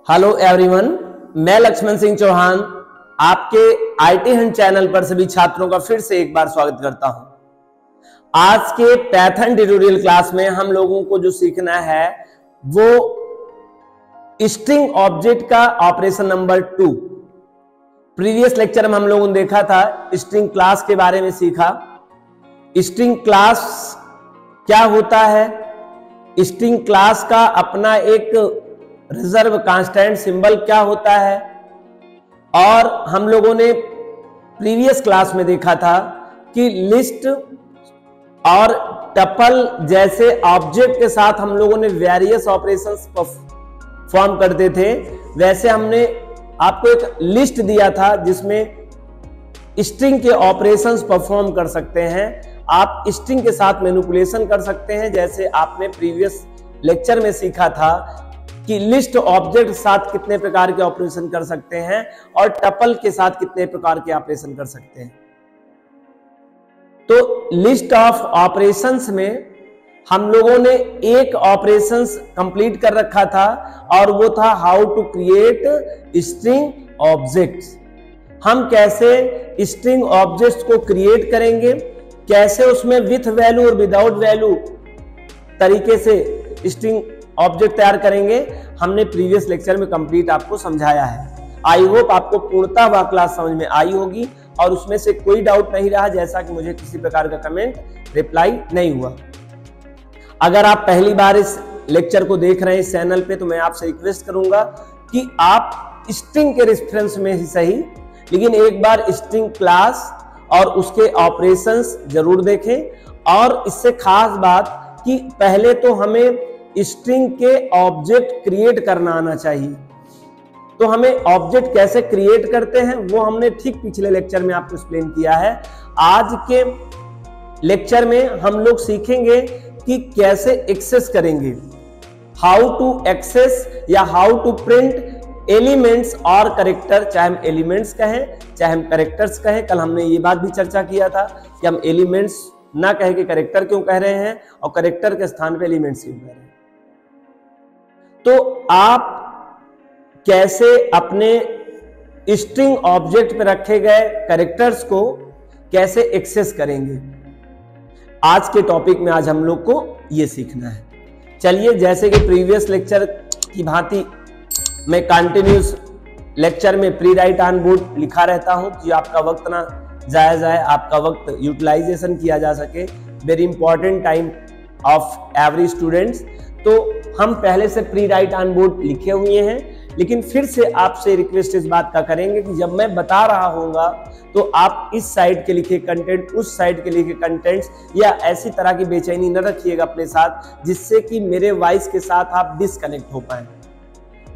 Hello everyone, मैं लक्ष्मण सिंह चौहान आपके IT Hunt channel पर सभी छात्रों का फिर से एक बार स्वागत करता हूं। आज के पैथन ट्यूटोरियल क्लास में हम लोगों को जो सीखना है वो स्ट्रिंग ऑब्जेक्ट का ऑपरेशन नंबर 2। प्रीवियस लेक्चर में हम लोगों ने देखा था स्ट्रिंग क्लास के बारे में सीखा। स्ट्रिंग क्लास क्या होता है, स्ट्रिंग क्लास का अपना एक रिजर्व कांस्टेंट सिंबल क्या होता है, और हम लोगों ने प्रीवियस क्लास में देखा था कि लिस्ट और टपल जैसे ऑब्जेक्ट के साथ हम लोगों ने वेरियस ऑपरेशंस परफॉर्म करते थे। वैसे हमने आपको एक लिस्ट दिया था जिसमें स्ट्रिंग के ऑपरेशंस परफॉर्म कर सकते हैं। आप स्ट्रिंग के साथ मैनिपुलेशन कर सकते हैं, जैसे आपने प्रीवियस लेक्चर में सीखा था कि लिस्ट ऑब्जेक्ट के साथ कितने प्रकार के ऑपरेशन कर सकते हैं और टपल के साथ कितने प्रकार के ऑपरेशन कर सकते हैं। तो लिस्ट ऑफ ऑपरेशंस में हम लोगों ने एक ऑपरेशंस कंप्लीट कर रखा था और वो था how to create string objects. हम कैसे स्ट्रिंग ऑब्जेक्ट्स को क्रिएट करेंगे, कैसे उसमें विथ वैल्यू और विदाउट वैल्यू तरीके से स्ट्रिंग ऑब्जेक्ट तैयार करेंगे, हमने प्रीवियस लेक्चर में कंप्लीट आपको समझाया है। आई होप आपको पूर्णतः वह क्लास समझ में आई होगी और उसमें से कोई डाउट नहीं रहा, जैसा कि मुझे किसी प्रकार का कमेंट रिप्लाई नहीं हुआ। अगर आप पहली बार इस लेक्चर को देख रहे हैं इस चैनल पे, तो मैं आपसे रिक्वेस्ट करूंगा कि आप स्ट्रिंग के रेफरेंस में ही सही, लेकिन एक बार स्ट्रिंग क्लास और उसके ऑपरेशंस जरूर देखें। और इससे खास बात कि पहले तो हमें स्ट्रिंग के ऑब्जेक्ट क्रिएट करना आना चाहिए। तो हमें ऑब्जेक्ट कैसे क्रिएट करते हैं वो हमने ठीक पिछले लेक्चर में आपको एक्सप्लेन किया है। आज के लेक्चर में हम लोग सीखेंगे कि कैसे एक्सेस करेंगे, हाउ टू एक्सेस या हाउ टू प्रिंट एलिमेंट्स और कैरेक्टर। चाहे हम एलिमेंट्स कहें चाहे हम कैरेक्टर्स कहें, कल हमने ये बात भी चर्चा किया था कि हम एलिमेंट्स ना कह के कैरेक्टर क्यों कह रहे हैं और कैरेक्टर के स्थान पे एलिमेंट्स क्यों कह रहे हैं। तो आप कैसे अपने स्ट्रिंग ऑब्जेक्ट पे रखे गए कैरेक्टर्स को कैसे एक्सेस करेंगे, आज के टॉपिक में आज हम लोग को ये सीखना है। चलिए, जैसे कि प्रीवियस लेक्चर की भांति मैं कंटिन्यूस लेक्चर में प्री राइट ऑन बोर्ड लिखा रहता हूं कि आपका वक्त ना जाया जाए, आपका वक्त यूटिलाइजेशन किया जा सके। Very important time of every students. तो हम पहले से प्री राइट ऑन बोर्ड लिखे हुए हैं, लेकिन फिर से आपसे रिक्वेस्ट इस बात का करेंगे कि जब मैं बता रहा होऊंगा तो आप इस साइड के लिखे कंटेंट उस साइड के लिखे कंटेंट्स या ऐसी तरह की बेचैनी न रखिएगा अपने साथ, जिससे कि मेरे वॉइस के साथ आप डिस्कनेक्ट हो पाए।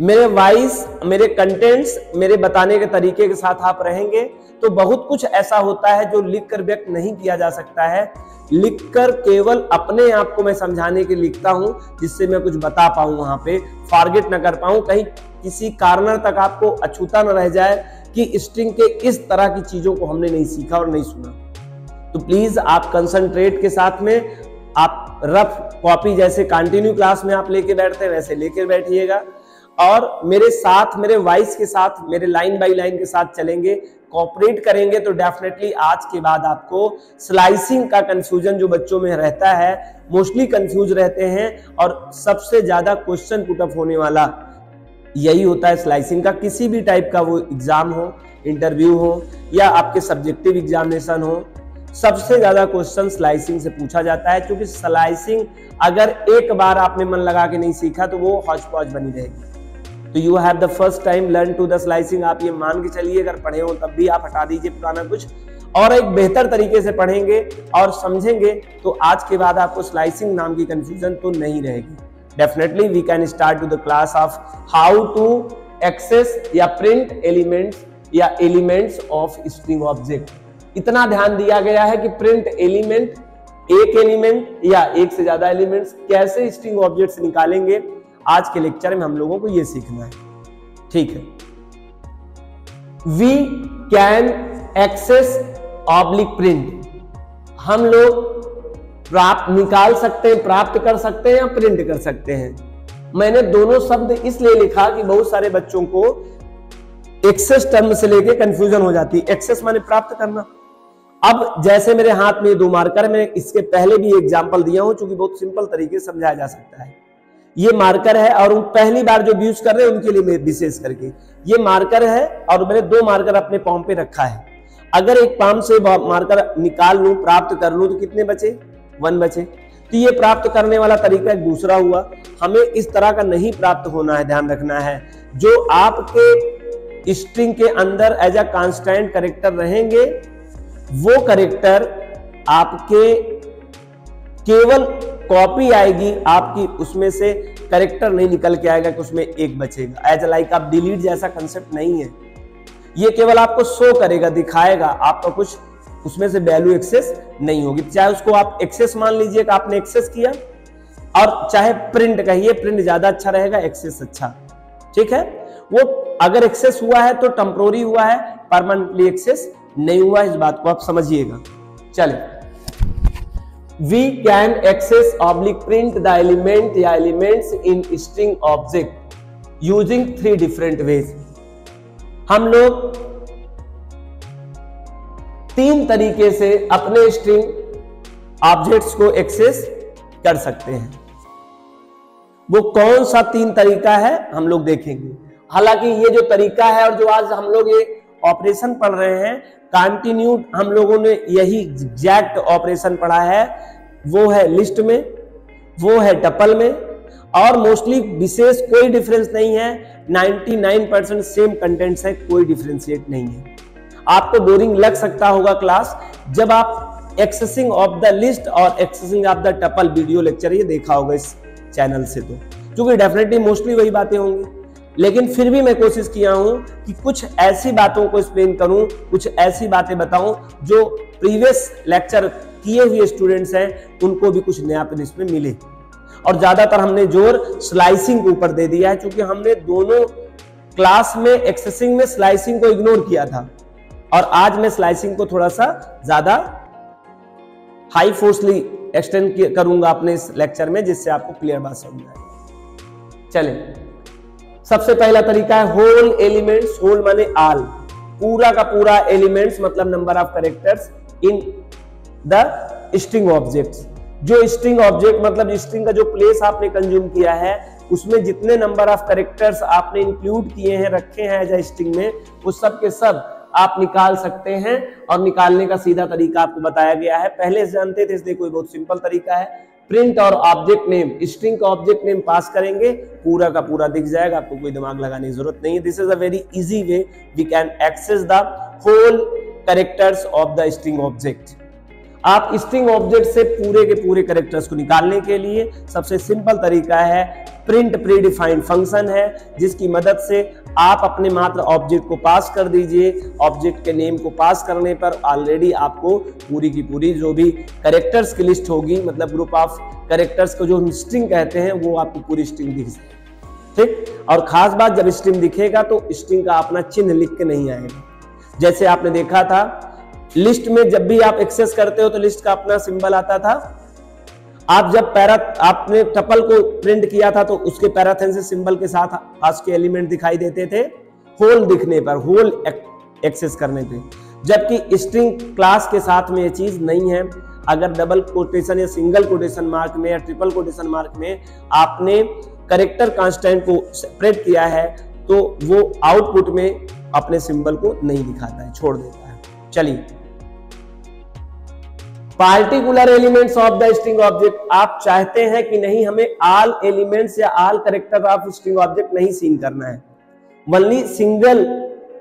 मेरे वॉइस, मेरे कंटेंट्स, मेरे बताने के तरीके के साथ आप रहेंगे तो बहुत कुछ ऐसा होता है जो लिखकर व्यक्त नहीं किया जा सकता है। लिखकर केवल अपने आप को मैं समझाने के लिखता हूं, जिससे मैं कुछ बता पाऊं, वहां पे फॉरगेट न कर पाऊं, कहीं किसी कारण तक आपको अछूता न रह जाए कि स्ट्रिंग के इस तरह की चीजों को हमने नहीं सीखा और नहीं सुना। तो प्लीज आप कंसंट्रेट के साथ में आप रफ कॉपी जैसे कंटिन्यू क्लास में आप लेके बैठते हैं वैसे लेके बैठिएगा और मेरे साथ, मेरे वॉइस के साथ, मेरे लाइन बाय लाइन के साथ चलेंगे, कोऑपरेट करेंगे। तो डेफिनेटली आज के बाद आपको स्लाइसिंग का कंफ्यूजन जो बच्चों में रहता है, मोस्टली कंफ्यूज रहते हैं और सबसे ज्यादा क्वेश्चन पुट अप होने वाला यही होता है स्लाइसिंग का। किसी भी टाइप का वो एग्जाम हो, इंटरव्यू हो या आपके सब्जेक्टिव एग्जामिनेशन हो, सबसे ज्यादा क्वेश्चन स्लाइसिंग से पूछा जाता है, क्योंकि स्लाइसिंग अगर एक बार आपने मन लगा के नहीं सीखा तो वो हौच पौच बनी रहेगी। तो you have the first time learn to the slicing. आप ये मान के चलिए, अगर पढ़े हो तब भी आप हटा दीजिए पुराना कुछ और एक बेहतर तरीके से पढ़ेंगे और समझेंगे तो आज के बाद आपको स्लाइसिंग नाम की कंफ्यूजन तो नहीं रहेगी। Definitely we can start to the class of how to access या प्रिंट एलिमेंट्स या एलिमेंट्स ऑफ स्ट्रिंग ऑब्जेक्ट। इतना ध्यान दिया गया है कि प्रिंट एलिमेंट, एक एलिमेंट या एक से ज्यादा एलिमेंट्स कैसे स्ट्रिंग ऑब्जेक्ट से निकालेंगे, आज के लेक्चर में हम लोगों को यह सीखना है। ठीक है, we can access oblique print. हम लोग प्राप्त निकाल सकते हैं, प्राप्त कर सकते हैं या प्रिंट कर सकते हैं। मैंने दोनों शब्द इसलिए लिखा कि बहुत सारे बच्चों को एक्सेस टर्म से लेके कंफ्यूजन हो जाती है। एक्सेस माने प्राप्त करना। अब जैसे मेरे हाथ में 2 मार्कर, मैं इसके पहले भी एग्जांपल दिया हूं, क्योंकि बहुत सिंपल तरीके से समझाया जा सकता है। ये मार्कर है और पहली बार जो यूज कर रहे हैं उनके लिए मैं विशेष करके, ये मार्कर है और मैंने 2 मार्कर अपने पाम पे रखा है। अगर एक पाम से मार्कर निकाल लूं, प्राप्त कर लूं, तो कितने बचे? 1 बचे। तो ये प्राप्त करने वाला तरीका एक दूसरा हुआ। हमें इस तरह का नहीं प्राप्त होना है, ध्यान रखना है। जो आपके स्ट्रिंग के अंदर एज अ कांस्टेंट कैरेक्टर रहेंगे, वो कैरेक्टर आपके केवल कॉपी आएगी आपकी, उसमें से कैरेक्टर नहीं निकल के आएगा कि उसमें एक बचेगा। एज लाइक आप डिलीट जैसा कंसेप्ट नहीं है, ये केवल आपको शो करेगा, दिखाएगा, आपका कुछ उसमें से वैल्यू एक्सेस नहीं होगी। चाहे उसको आप एक्सेस मान लीजिए कि आपने एक्सेस किया, और चाहे प्रिंट कहिए, प्रिंट ज्यादा अच्छा रहेगा, एक्सेस अच्छा, ठीक है। वो अगर एक्सेस हुआ है तो टेम्पोररी हुआ है, परमानेंटली एक्सेस नहीं हुआ, इस बात को आप समझिएगा। चले, we can access oblique print the element या elements in string object using 3 different ways। हम लोग 3 तरीके से अपने स्ट्रिंग ऑब्जेक्ट्स को एक्सेस कर सकते हैं। वो कौन सा 3 तरीका है हम लोग देखेंगे। हालांकि ये जो तरीका है और जो आज हम लोग ये ऑपरेशन पढ़ रहे हैं, कंटिन्यूड हम लोगों ने यही एग्जैक्ट ऑपरेशन पढ़ा है। वो है लिस्ट में, वो है टपल में, और मोस्टली विशेष कोई डिफरेंस नहीं है। 99% सेम कंटेंट्स है, कोई डिफरेंशिएट नहीं है। आपको बोरिंग लग सकता होगा क्लास, जब आप एक्सेसिंग ऑफ द लिस्ट और accessing of the tuple video lecture ये देखा होगा इस चैनल से, तो क्योंकि डेफिनेटली मोस्टली वही बातें होंगी। लेकिन फिर भी मैं कोशिश किया हूं कि कुछ ऐसी बातों को एक्सप्लेन करूं, कुछ ऐसी बातें बताऊं जो प्रीवियस लेक्चर किए हुए स्टूडेंट्स हैं उनको भी कुछ नया इसमें मिले। और ज्यादातर हमने जोर स्लाइसिंग के ऊपर दे दिया है, क्योंकि हमने दोनों क्लास में एक्सेसिंग में स्लाइसिंग को इग्नोर किया था, और आज मैं स्लाइसिंग को थोड़ा सा ज्यादा हाई फोर्सली एक्सटेंड करूंगा अपने इस लेक्चर में, जिससे आपको क्लियर बात समझ आए। चले, सबसे पहला तरीका है होल एलिमेंट्स। होल माने आल, पूरा का पूरा एलिमेंट्स मतलब number of characters in the string objects. जो स्ट्रिंग ऑब्जेक्ट मतलब स्ट्रिंग का जो प्लेस आपने कंज्यूम किया है, उसमें जितने नंबर ऑफ कैरेक्टर्स आपने इंक्लूड किए हैं, रखे हैं एज अ स्ट्रिंग में, वो सब के सब आप निकाल सकते हैं। और निकालने का सीधा तरीका आपको बताया गया है, पहले से जानते थे, इसलिए कोई बहुत सिंपल तरीका है। प्रिंट और ऑब्जेक्ट नेम, स्ट्रिंग का ऑब्जेक्ट नेम पास करेंगे, पूरा का पूरा दिख जाएगा, आपको कोई दिमाग लगाने की जरूरत नहीं है। This is a very easy way we can access the whole characters of the string object. आप स्ट्रिंग ऑब्जेक्ट से पूरे के पूरे कैरेक्टर्स को निकालने के लिए सबसे सिंपल तरीका है प्रिंट प्रीडिफाइंड फंक्शन है, जिसकी मदद से आप अपने मात्र ऑब्जेक्ट को पास कर दीजिए। ऑब्जेक्ट के नेम को पास करने पर ऑलरेडी आपको पूरी की पूरी जो भी कैरेक्टर्स की लिस्ट होगी, मतलब ग्रुप ऑफ कैरेक्टर्स को जो हम स्ट्रिंग कहते हैं, वो आपको पूरी स्ट्रिंग दिख जाएगी। ठीक, और खास बात, जब स्ट्रिंग दिखेगा तो स्ट्रिंग का अपना चिन्ह लिख के नहीं आएगा। जैसे आपने देखा था लिस्ट में, जब भी आप एक्सेस करते हो तो लिस्ट का अपना सिंबल आता था। आप जब आपने टपल को प्रिंट किया था तो उसके पैराथेसिस सिंबल के साथ पास के एलिमेंट दिखाई देते थे होल दिखने पर, होल एक्सेस करने पे। जबकि स्ट्रिंग क्लास के साथ में ये चीज नहीं है। अगर डबल कोटेशन या सिंगल कोटेशन मार्क में या ट्रिपल कोटेशन मार्क में आपने कैरेक्टर कांस्टेंट को सेपरेट किया है, तो वो आउटपुट में अपने सिंबल को नहीं दिखाता है, छोड़ देता है। चलिए, particular elements of the string object. आप चाहते हैं कि नहीं, हमें ऑल एलिमेंट्स या all character of string object नहीं सीन करना है, ओनली सिंगल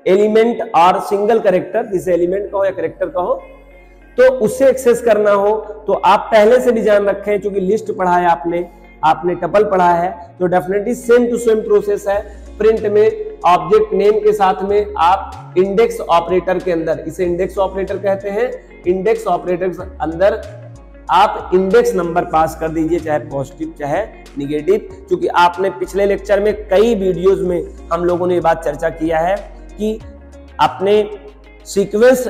एलिमेंट और सिंगल कैरेक्टर, जिसे एलिमेंट कहो या कैरेक्टर कहो, तो उससे एक्सेस करना हो तो आप पहले से भी जान रखें, क्योंकि लिस्ट पढ़ा है आपने टपल पढ़ा है, तो definitely same to same process है। प्रिंट में ऑब्जेक्ट नेम के साथ में आप इंडेक्स ऑपरेटर के अंदर, इसे इंडेक्स ऑपरेटर कहते हैं, इंडेक्स ऑपरेटर के अंदर आप इंडेक्स नंबर पास कर दीजिए, चाहे पॉजिटिव चाहे निगेटिव। क्योंकि आपने पिछले लेक्चर में कई वीडियोस में हम लोगों ने ये बात चर्चा किया है कि अपने सीक्वेंस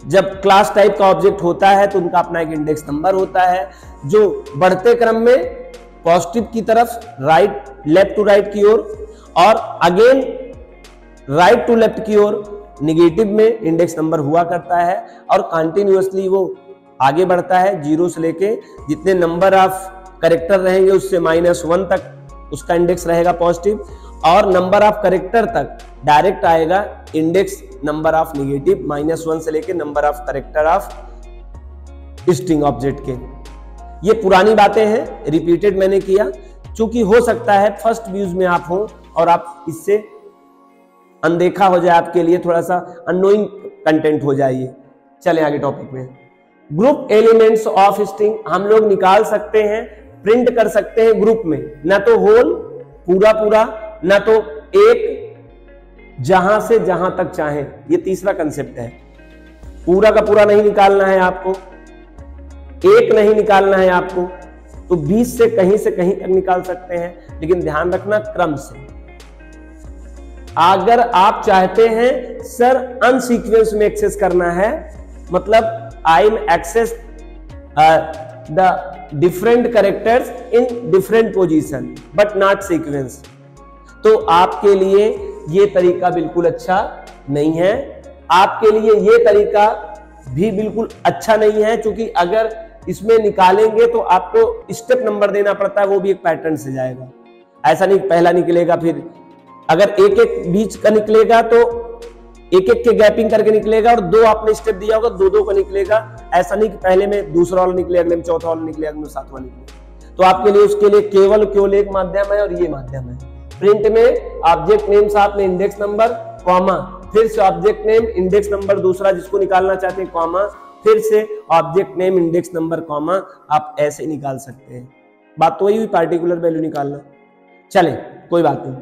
जब क्लास टाइप का ऑब्जेक्ट होता है तो उनका अपना एक इंडेक्स नंबर होता है, जो बढ़ते क्रम में पॉजिटिव की तरफ, राइट लेफ्ट टू राइट की ओर, और अगेन राइट टू लेफ्ट की ओर निगेटिव में इंडेक्स नंबर हुआ करता है, और कंटिन्यूअसली वो आगे बढ़ता है 0 से लेके जितने नंबर ऑफ कैरेक्टर रहेंगे उससे -1 तक उसका इंडेक्स रहेगा पॉजिटिव, और नंबर ऑफ कैरेक्टर तक डायरेक्ट आएगा इंडेक्स नंबर ऑफ निगेटिव, -1 से लेके number of character of string object के। ये पुरानी बातें हैं, रिपीटेड मैंने किया, क्योंकि हो सकता है फर्स्ट व्यूज में आप हो और आप इससे अनदेखा हो जाए, आपके लिए थोड़ा सा अननोइंग कंटेंट हो जाए। चले आगे टॉपिक में। ग्रुप एलिमेंट्स ऑफ स्ट्रिंग हम लोग निकाल सकते हैं, प्रिंट कर सकते हैं ग्रुप में, ना तो होल पूरा पूरा, ना तो एक जहां से जहां तक चाहें। ये तीसरा कंसेप्ट है। पूरा का पूरा नहीं निकालना है आपको, एक नहीं निकालना है आपको, तो 20 से कहीं तक निकाल सकते हैं, लेकिन ध्यान रखना क्रम से। अगर आप चाहते हैं सर अनसीक्वेंस में एक्सेस करना है, मतलब I am access the different characters in different position but not sequence, तो आपके लिए ये तरीका बिल्कुल अच्छा नहीं है। आपके लिए ये तरीका भी बिल्कुल अच्छा नहीं है, क्योंकि अगर इसमें निकालेंगे तो आपको स्टेप नंबर देना पड़ता है, वो भी एक पैटर्न से जाएगा। ऐसा नहीं पहला निकलेगा, फिर अगर एक एक बीच का निकलेगा तो एक एक के गैपिंग करके निकलेगा, और 2 आपने स्टेप दिया होगा 2-2 का निकलेगा। ऐसा नहीं कि पहले में दूसरा वाला निकले, अगले में चौथा वाला निकले, अगले में 7वां निकले। तो आपके लिए उसके लिए केवल एक माध्यम है, और ये माध्यम है। प्रिंट में ऑब्जेक्ट नेम से आपने इंडेक्स नंबर कॉमा, फिर से ऑब्जेक्ट नेम इंडेक्स नंबर दूसरा जिसको निकालना चाहते हैं कॉमा, फिर से object name index number comma, आप ऐसे निकाल सकते हैं। बात तो वही हुई, पार्टिकुलर वैल्यू निकालना। चले कोई बात नहीं,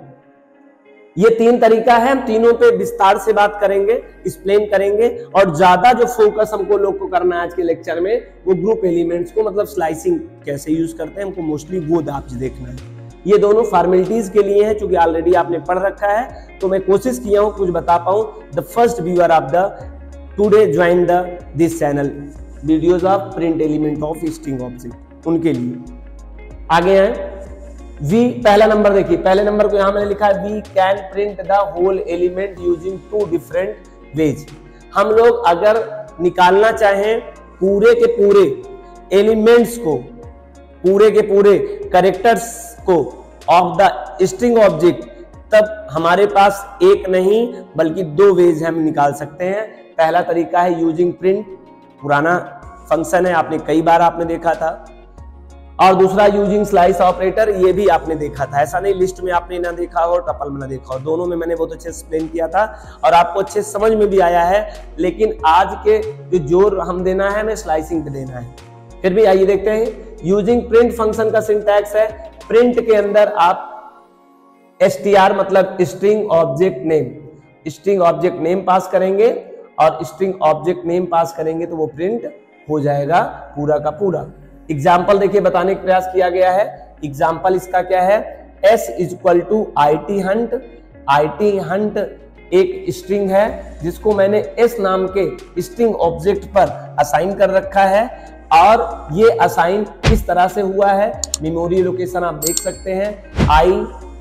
ये 3 तरीका है, हम तीनों पे विस्तार से बात करेंगे, एक्सप्लेन करेंगे, और ज्यादा जो फोकस हमको लोग को करना है आज के लेक्चर में वो ग्रुप एलिमेंट्स को, मतलब स्लाइसिंग कैसे यूज करते हैं, हमको मोस्टली वो आप देखना है। ये दोनों फॉर्मेलिटीज के लिए है, क्योंकि ऑलरेडी आपने पढ़ रखा है, तो मैं कोशिश किया हूं कुछ बता पाऊं। The first viewer of the today join this channel videos of print element of string object, उनके लिए आगे हैं। वी पहला नंबर देखिए, पहले नंबर को यहां मैंने लिखा है we can print the whole element using 2 different ways. हम लोग अगर निकालना चाहें पूरे के पूरे एलिमेंट्स को, पूरे के पूरे कैरेक्टर्स को ऑफ द स्ट्रिंग ऑब्जेक्ट, तब हमारे पास एक नहीं बल्कि 2 वेज हम निकाल सकते हैं। पहला तरीका है यूजिंग प्रिंट, पुराना फंक्शन है, आपने कई बार आपने देखा था, और दूसरा यूजिंग स्लाइस ऑपरेटर, ये भी आपने देखा था। ऐसा नहीं लिस्ट में आपने ना देखा हो, टपल में ना देखा हो, दोनों में मैंने बहुत अच्छे एक्सप्लेन किया था और आपको अच्छे समझ में भी आया है। लेकिन आज के जो जोर हम देना है, हमें स्लाइसिंग पे देना है। फिर भी आइए देखते हैं। यूजिंग प्रिंट फंक्शन का सिंटैक्स है, प्रिंट के अंदर आप str मतलब string object name, string object name pass करेंगे, और स्ट्रिंग ऑब्जेक्ट नेम पास करेंगे तो वो प्रिंट हो जाएगा पूरा का पूरा। एग्जाम्पल देखिए बताने का प्रयास किया गया है। एग्जाम्पल इसका क्या है, s = IT hunt। IT hunt एक स्ट्रिंग है जिसको मैंने s नाम के स्ट्रिंग ऑब्जेक्ट पर असाइन कर रखा है, और ये असाइन किस तरह से हुआ है, मेमोरी लोकेशन आप देख सकते हैं,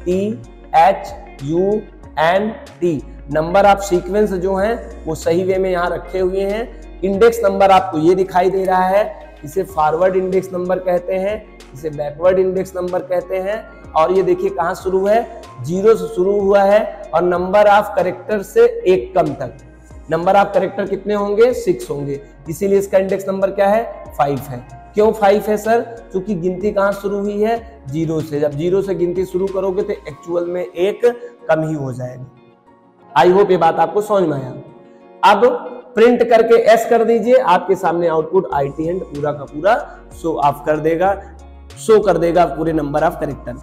ITHUNT। नंबर ऑफ सीक्वेंस जो हैं वो सही वे में यहाँ रखे हुए हैं। इंडेक्स नंबर आपको ये दिखाई दे रहा है, इसे फॉरवर्ड इंडेक्स नंबर कहते हैं, इसे बैकवर्ड इंडेक्स नंबर कहते हैं। और ये देखिए कहाँ शुरू है, 0 से शुरू हुआ है, और नंबर ऑफ कैरेक्टर से 1 कम तक। नंबर ऑफ कैरेक्टर कितने होंगे, 6 होंगे, इसीलिए इसका इंडेक्स नंबर क्या है, 5 है। क्यों 5 है सर, क्योंकि गिनती कहाँ शुरू हुई है, 0 से। जब 0 से गिनती शुरू करोगे तो एक्चुअल में 1 कम ही हो जाएगा। आई होप ये बात आपको समझ में आया। अब प्रिंट करके एस कर दीजिए, आपके सामने आउटपुट IT hunt पूरा का पूरा शो ऑफ कर देगा, शो कर देगा पूरे number of character.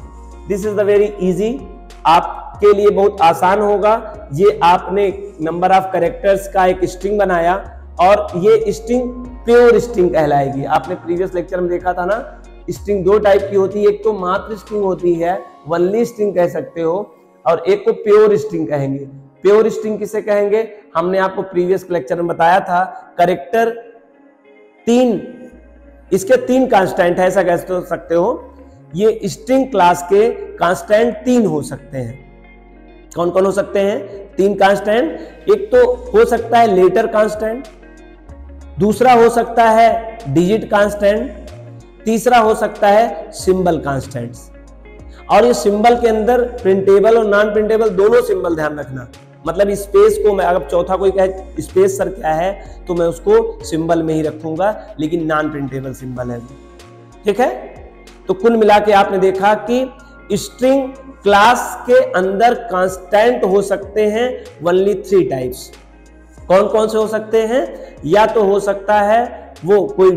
This is the very easy, आपके लिए बहुत आसान होगा। ये आपने नंबर ऑफ कैरेक्टर्स का एक स्ट्रिंग बनाया, और ये स्ट्रिंग प्योर स्ट्रिंग कहलाएगी। आपने प्रीवियस लेक्चर में देखा था ना, स्ट्रिंग 2 टाइप की होती है, एक तो मात्र स्ट्रिंग होती है, वनली स्ट्रिंग कह सकते हो, और एक को प्योर स्ट्रिंग कहेंगे। प्योर स्ट्रिंग किसे कहेंगे, हमने आपको प्रीवियस लेक्चर में बताया था, कैरेक्टर 3, इसके 3 कांस्टेंट है, ऐसा कह सकते हो। ये स्ट्रिंग क्लास के कांस्टेंट 3 हो सकते हैं। कौन कौन हो सकते हैं? 3 कांस्टेंट। एक तो हो सकता है लेटर कांस्टेंट, दूसरा हो सकता है डिजिट कांस्टेंट, तीसरा हो सकता है सिंबल कांस्टेंट्स। और ये सिंबल के अंदर प्रिंटेबल और नॉन प्रिंटेबल दोनों सिंबल ध्यान रखना। मतलब स्पेस को मैं, अगर चौथा कोई कहे स्पेस सर क्या है, तो मैं उसको सिंबल में ही रखूंगा, लेकिन नॉन प्रिंटेबल सिंबल है। ठीक है, तो कुल मिला के आपने देखा कि स्ट्रिंग क्लास के अंदर कांस्टेंट हो सकते हैं ओनली 3 टाइप्स। कौन कौन से हो सकते हैं? या तो हो सकता है वो कोई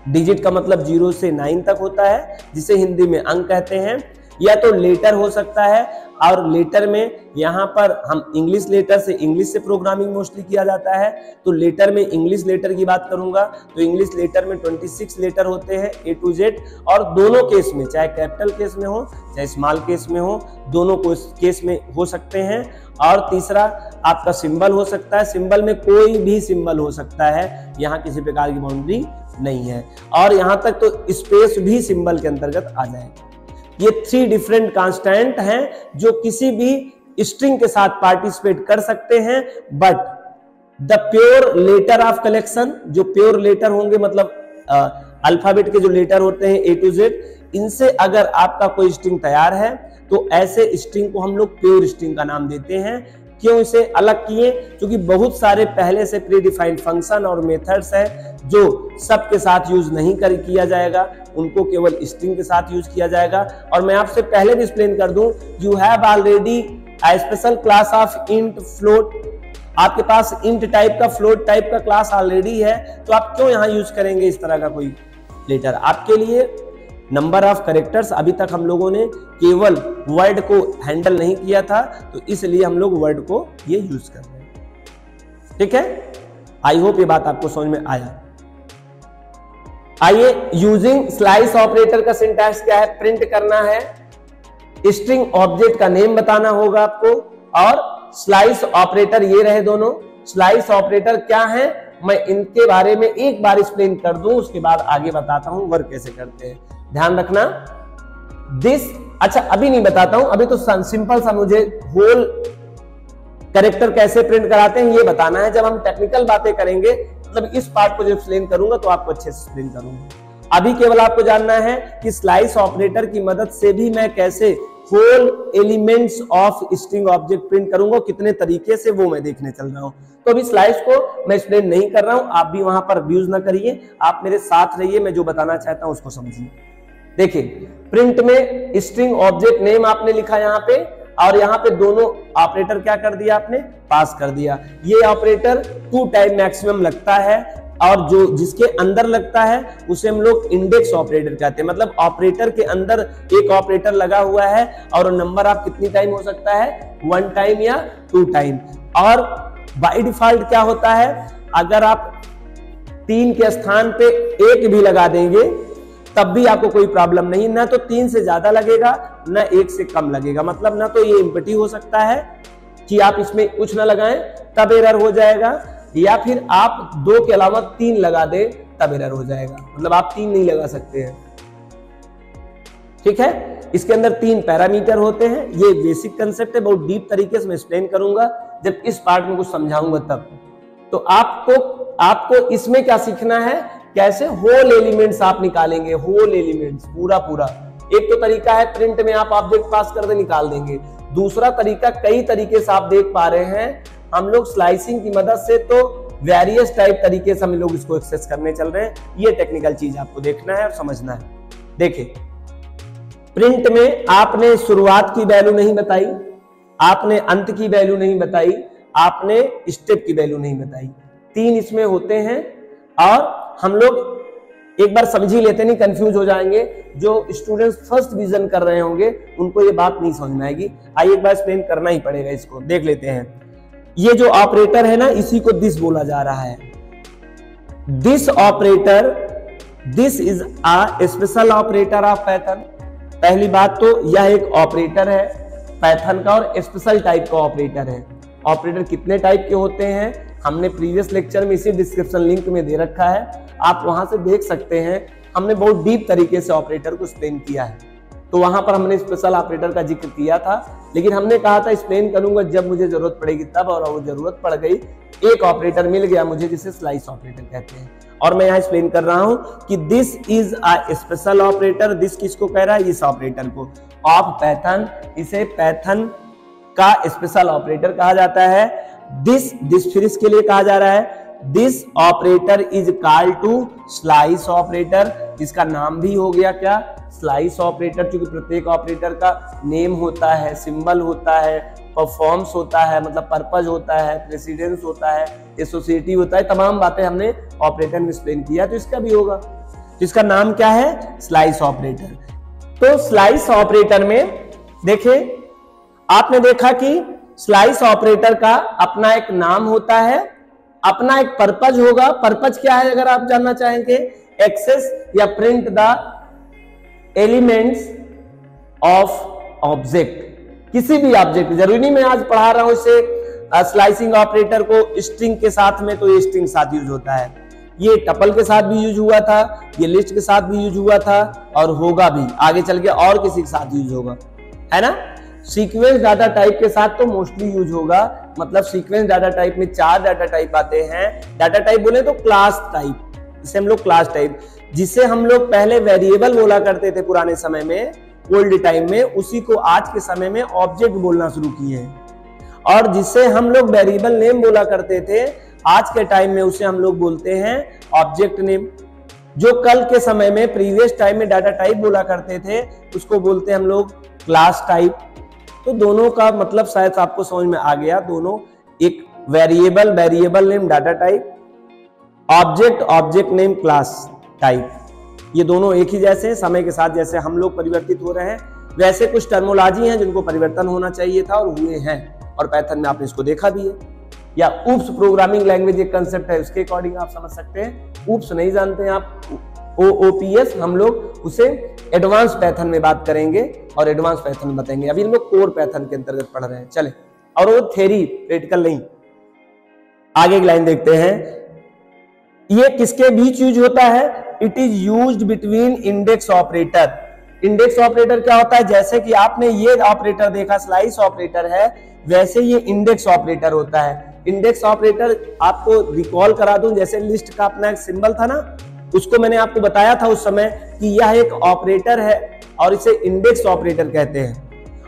डिजिट का मतलब 0 से 9 तक होता है, जिसे हिंदी में अंक कहते हैं, या तो लेटर हो सकता है, और लेटर में यहां पर हम इंग्लिश लेटर से, इंग्लिश से प्रोग्रामिंग मोस्टली किया जाता है, तो लेटर में इंग्लिश लेटर की बात करूंगा तो इंग्लिश लेटर में 26 लेटर होते हैं A to Z, और दोनों केस में, चाहे कैपिटल केस में हो चाहे स्मॉल केस में हो, दोनों केस में हो सकते हैं। और तीसरा आपका सिंबल हो सकता है, सिंबल में कोई भी सिंबल हो सकता है, यहाँ किसी प्रकार की बाउंड्री नहीं है। और यहां तक तो स्पेस भी सिंबल के अंतर्गत आ जाएगा। ये 3 डिफरेंट कांस्टेंट हैं जो किसी भी स्ट्रिंग के साथ पार्टिसिपेट कर सकते हैं, but the pure letter of collection, जो प्योर लेटर होंगे मतलब अल्फाबेट के जो लेटर होते हैं A to Z, इनसे अगर आपका कोई स्ट्रिंग तैयार है तो ऐसे स्ट्रिंग को हम लोग प्योर स्ट्रिंग का नाम देते हैं। क्यों इसे अलग किए? क्योंकि बहुत सारे पहले से प्री डिफाइंड फंक्शन और मेथड्स हैं जो सबके साथ यूज नहीं किया जाएगा, उनको केवल स्ट्रिंग के साथ यूज किया जाएगा। और मैं आपसे पहले भी एक्सप्लेन कर दूं, you have already a special class of int float. आपके पास इंट टाइप का, फ्लोट टाइप का क्लास ऑलरेडी है, तो आप क्यों यहां यूज करेंगे इस तरह का कोई लेटर? आपके लिए नंबर ऑफ कैरेक्टर्स, अभी तक हम लोगों ने केवल वर्ड को हैंडल नहीं किया था, तो इसलिए हम लोग वर्ड को ये यूज कर रहे हैं। ठीक है, आई होप ये बात आपको समझ में आया। आइए, यूजिंग स्लाइस ऑपरेटर का सिंटैक्स क्या है? प्रिंट करना है, स्ट्रिंग ऑब्जेक्ट का नेम बताना होगा आपको, और स्लाइस ऑपरेटर ये रहे दोनों। स्लाइस ऑपरेटर क्या है, मैं इनके बारे में एक बार एक्सप्लेन कर दूं, उसके बाद आगे बताता हूं वर्क कैसे करते हैं। ध्यान रखना। अच्छा अभी नहीं बताता हूं, अभी तो सिंपल सा मुझे होल कैरेक्टर कैसे प्रिंट कराते हैं ये बताना है। जब हम टेक्निकल बातें करेंगे, मतलब इस पार्ट को जब एक्सप्लेन करूंगा तो आपको अच्छे से एक्सप्लेन करूंगा। अभी केवल आपको जानना है कि स्लाइस ऑपरेटर की मदद से भी मैं कैसे whole elements of string object print करूंगा, कितने तरीके से, वो मैं देखने चल रहा हूं। तो अभी स्लाइस को मैं एक्सप्लेन नहीं कर रहा हूं, आप भी वहां पर व्यूज ना करिए, आप मेरे साथ रहिए, मैं जो बताना चाहता हूं उसको समझिए। देखिए, प्रिंट में स्ट्रिंग ऑब्जेक्ट नेम आपने लिखा यहाँ पे, और यहाँ पे दोनों ऑपरेटर क्या कर दिया आपने? पास कर दिया। ये ऑपरेटर 2 टाइम मैक्सिमम लगता है, और जो जिसके अंदर लगता है उसे हम लोग इंडेक्स ऑपरेटर कहते हैं। मतलब ऑपरेटर के अंदर एक ऑपरेटर लगा हुआ है, और नंबर ऑफ कितनी टाइम हो सकता है? 1 टाइम या 2 टाइम। और बाय डिफॉल्ट क्या होता है, अगर आप 3 के स्थान पे 1 भी लगा देंगे तब भी आपको कोई प्रॉब्लम नहीं, ना तो 3 से ज्यादा लगेगा ना 1 से कम लगेगा। मतलब ना तो ये एम्प्टी हो सकता है कि आप इसमें कुछ ना लगाएं तब एरर हो जाएगा, या फिर आप 2 के अलावा 3 लगा दें तब एरर हो जाएगा। मतलब आप 3 नहीं लगा सकते हैं। ठीक है, इसके अंदर 3 पैरामीटर होते हैं। ये बेसिक कंसेप्ट है, बहुत डीप तरीके से मैं एक्सप्लेन करूंगा जब इस पार्ट में कुछ समझाऊंगा तब। तो आपको इसमें क्या सीखना है, कैसे होल एलिमेंट्स आप निकालेंगे, होल एलिमेंट्स पूरा। एक तो तरीका है प्रिंट में आप ऑब्जेक्ट पास कर दे निकाल देंगे, दूसरा तरीका कई तरीके से आप देख पा रहे हैं, हम लोग स्लाइसिंग की मदद से तो वेरियस टाइप तरीके से हम लोग इसको एक्सेस करने चल रहे हैं। ये टेक्निकल चीज आपको देखना है और समझना है। देखिए, प्रिंट में आपने शुरुआत की वैल्यू नहीं बताई, आपने अंत की वैल्यू नहीं बताई, आपने स्टेप की वैल्यू नहीं बताई। 3 इसमें होते हैं, और हम लोग एक बार समझ ही लेते, नहीं कंफ्यूज हो जाएंगे। जो स्टूडेंट्स फर्स्ट डिवीजन कर रहे होंगे उनको ये बात नहीं समझ में आएगी। आइए एक बार एक्सप्लेन करना ही पड़ेगा, इसको देख लेते हैं। ये जो ऑपरेटर है ना, इसी को दिस बोला जा रहा है। This operator, this is a special operator of Python. पहली बात तो यह एक ऑपरेटर है पाइथन का, और स्पेशल टाइप का ऑपरेटर है। ऑपरेटर कितने टाइप के होते हैं हमने प्रीवियस लेक्चर में इसी डिस्क्रिप्शन लिंक में दे रखा है, आप वहां से देख सकते हैं। हमने बहुत डीप तरीके से ऑपरेटर को एक्सप्लेन किया है, तो वहां पर हमने स्पेशल ऑपरेटर का जिक्र किया था, लेकिन हमने कहा था एक्सप्लेन करूंगा जब मुझे जरूरत पड़ेगी तब, और वो जरूरत पड़ गई। एक ऑपरेटर मिल गया मुझे जिसे स्लाइस ऑपरेटर कहते हैं, और मैं यहाँ एक्सप्लेन कर रहा हूं कि this is a special operator. This किसको कह रहा है? इस ऑपरेटर को, ऑफ पाइथन, इसे पाइथन का स्पेशल ऑपरेटर कहा जाता है। दिस फिर इसके लिए कहा जा रहा है this operator is called to slice operator, जिसका नाम भी हो गया क्या? स्लाइस ऑपरेटर, क्योंकि प्रत्येक ऑपरेटर का नेम होता है, सिंबल होता है, परफॉर्म्स होता है, मतलब पर्पज होता है, प्रेसिडेंस होता है, एसोसिएटिव होता है, तमाम बातें हमने ऑपरेटर में एक्सप्लेन किया, तो इसका भी होगा। इसका नाम क्या है? Slice operator. तो स्लाइस ऑपरेटर में देखिए, आपने देखा कि स्लाइस ऑपरेटर का अपना एक नाम होता है, अपना एक पर्पज होगा। पर्पज क्या है अगर आप जानना चाहेंगे? एक्सेस या print the elements of object, किसी भी ऑब्जेक्ट, जरूरी नहीं मैं आज पढ़ा रहा हूं इसे स्लाइसिंग ऑपरेटर को स्ट्रिंग के साथ में, तो ये स्ट्रिंग के साथ यूज होता है, ये टपल के साथ भी यूज हुआ था, ये लिस्ट के साथ भी यूज हुआ था, और होगा भी आगे चल के और किसी के साथ यूज होगा, है ना। सीक्वेंस डाटा टाइप के साथ तो मोस्टली यूज होगा, मतलब सीक्वेंस डाटा टाइप में 4 डाटा टाइप आते हैं। डाटा टाइप बोले तो क्लास टाइप, जिसे हम लोग क्लास टाइप, जिसे हम लोग पहले वेरिएबल बोला करते थे पुराने समय में, ओल्ड टाइम में, उसी को आज के समय में ऑब्जेक्ट बोलना शुरू किए हैं। और जिसे हम लोग वेरिएबल नेम बोला करते थे आज के टाइम में, उसे हम लोग बोलते हैं ऑब्जेक्ट नेम। जो कल के समय में प्रीवियस टाइम में डाटा टाइप बोला करते थे, उसको बोलते हैं हम लोग क्लास टाइप। तो दोनों का मतलब शायद आपको समझ में आ गया, दोनों एक variable name data type, object name class type, ये दोनों एक ही जैसे हैं। समय के साथ जैसे हम लोग परिवर्तित हो रहे हैं, वैसे कुछ टर्मोलॉजी हैं जिनको परिवर्तन होना चाहिए था और हुए हैं, और पाइथन में आपने इसको देखा भी है। या ऊप्स प्रोग्रामिंग लैंग्वेज एक कंसेप्ट है, उसके अकॉर्डिंग आप समझ सकते हैं। ऊप्स नहीं जानते हैं आप, OOPS, हम लोग उसे एडवांस पाइथन में बात करेंगे और एडवांस पाइथन में बताएंगे। अभी हम लोग कोर पाइथन के अंतर्गत पढ़ रहे हैं, चले, और वो थ्योरी प्रैक्टिकल नहीं। आगे की लाइन देखते हैं, ये किसके बीच यूज होता है? It is used between index operator. Index operator क्या होता है? जैसे कि आपने ये ऑपरेटर देखा, स्लाइस ऑपरेटर है, वैसे ये इंडेक्स ऑपरेटर होता है। इंडेक्स ऑपरेटर आपको रिकॉल करा दूं, जैसे लिस्ट का अपना एक सिंबल था ना, उसको मैंने आपको बताया था उस समय कि यह एक ऑपरेटर है और इसे इंडेक्स ऑपरेटर कहते हैं।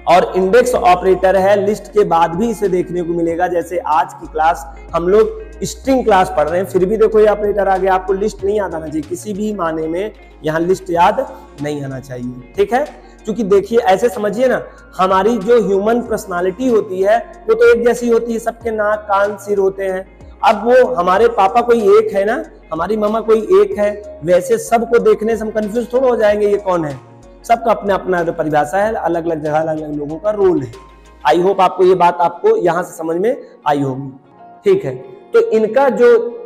और इंडेक्स ऑपरेटर है, लिस्ट के बाद भी इसे देखने को मिलेगा। जैसे आज की क्लास हम लोग स्ट्रिंग क्लास पढ़ रहे हैं, फिर भी देखो ये ऑपरेटर आ गया। आपको लिस्ट नहीं याद आना चाहिए, किसी भी माने में यहाँ लिस्ट याद नहीं आना चाहिए, ठीक है। क्योंकि देखिए ऐसे समझिए ना, हमारी जो ह्यूमन पर्सनालिटी होती है वो तो एक जैसी होती है, सबके नाक कान सिर होते हैं। अब वो हमारे पापा कोई एक है ना, हमारी मामा कोई एक है, वैसे सबको देखने से हम कंफ्यूज थोड़ा हो जाएंगे ये कौन है। सबका अपना अपना जो परिभाषा है, अलग अलग जगह अलग अलग लोगों का रोल है। आई होप आपको ये बात आपको यहां से समझ में आई होगी, ठीक है। तो इनका जो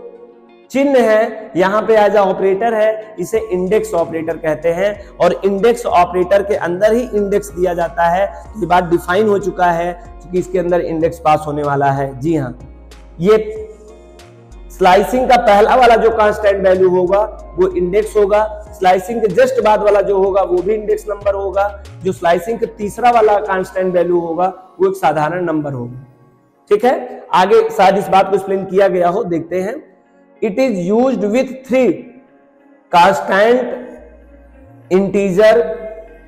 चिन्ह है यहाँ पे एज ऑपरेटर है, इसे इंडेक्स ऑपरेटर कहते हैं। और इंडेक्स ऑपरेटर के अंदर ही इंडेक्स दिया जाता है, ये बात डिफाइन हो चुका है क्योंकि इसके अंदर इंडेक्स पास होने वाला है। जी हाँ, ये स्लाइसिंग का पहला वाला जो कांस्टेंट वैल्यू होगा वो इंडेक्स होगा, स्लाइसिंग के जस्ट बाद वाला जो होगा वो भी इंडेक्स नंबर होगा, जो स्लाइसिंग के तीसरा वाला कांस्टेंट वैल्यू होगा वो एक साधारण नंबर होगा, ठीक है। आगे शायद इस बात को एक्सप्लेन किया गया हो, देखते हैं। It is used with 3 constant integer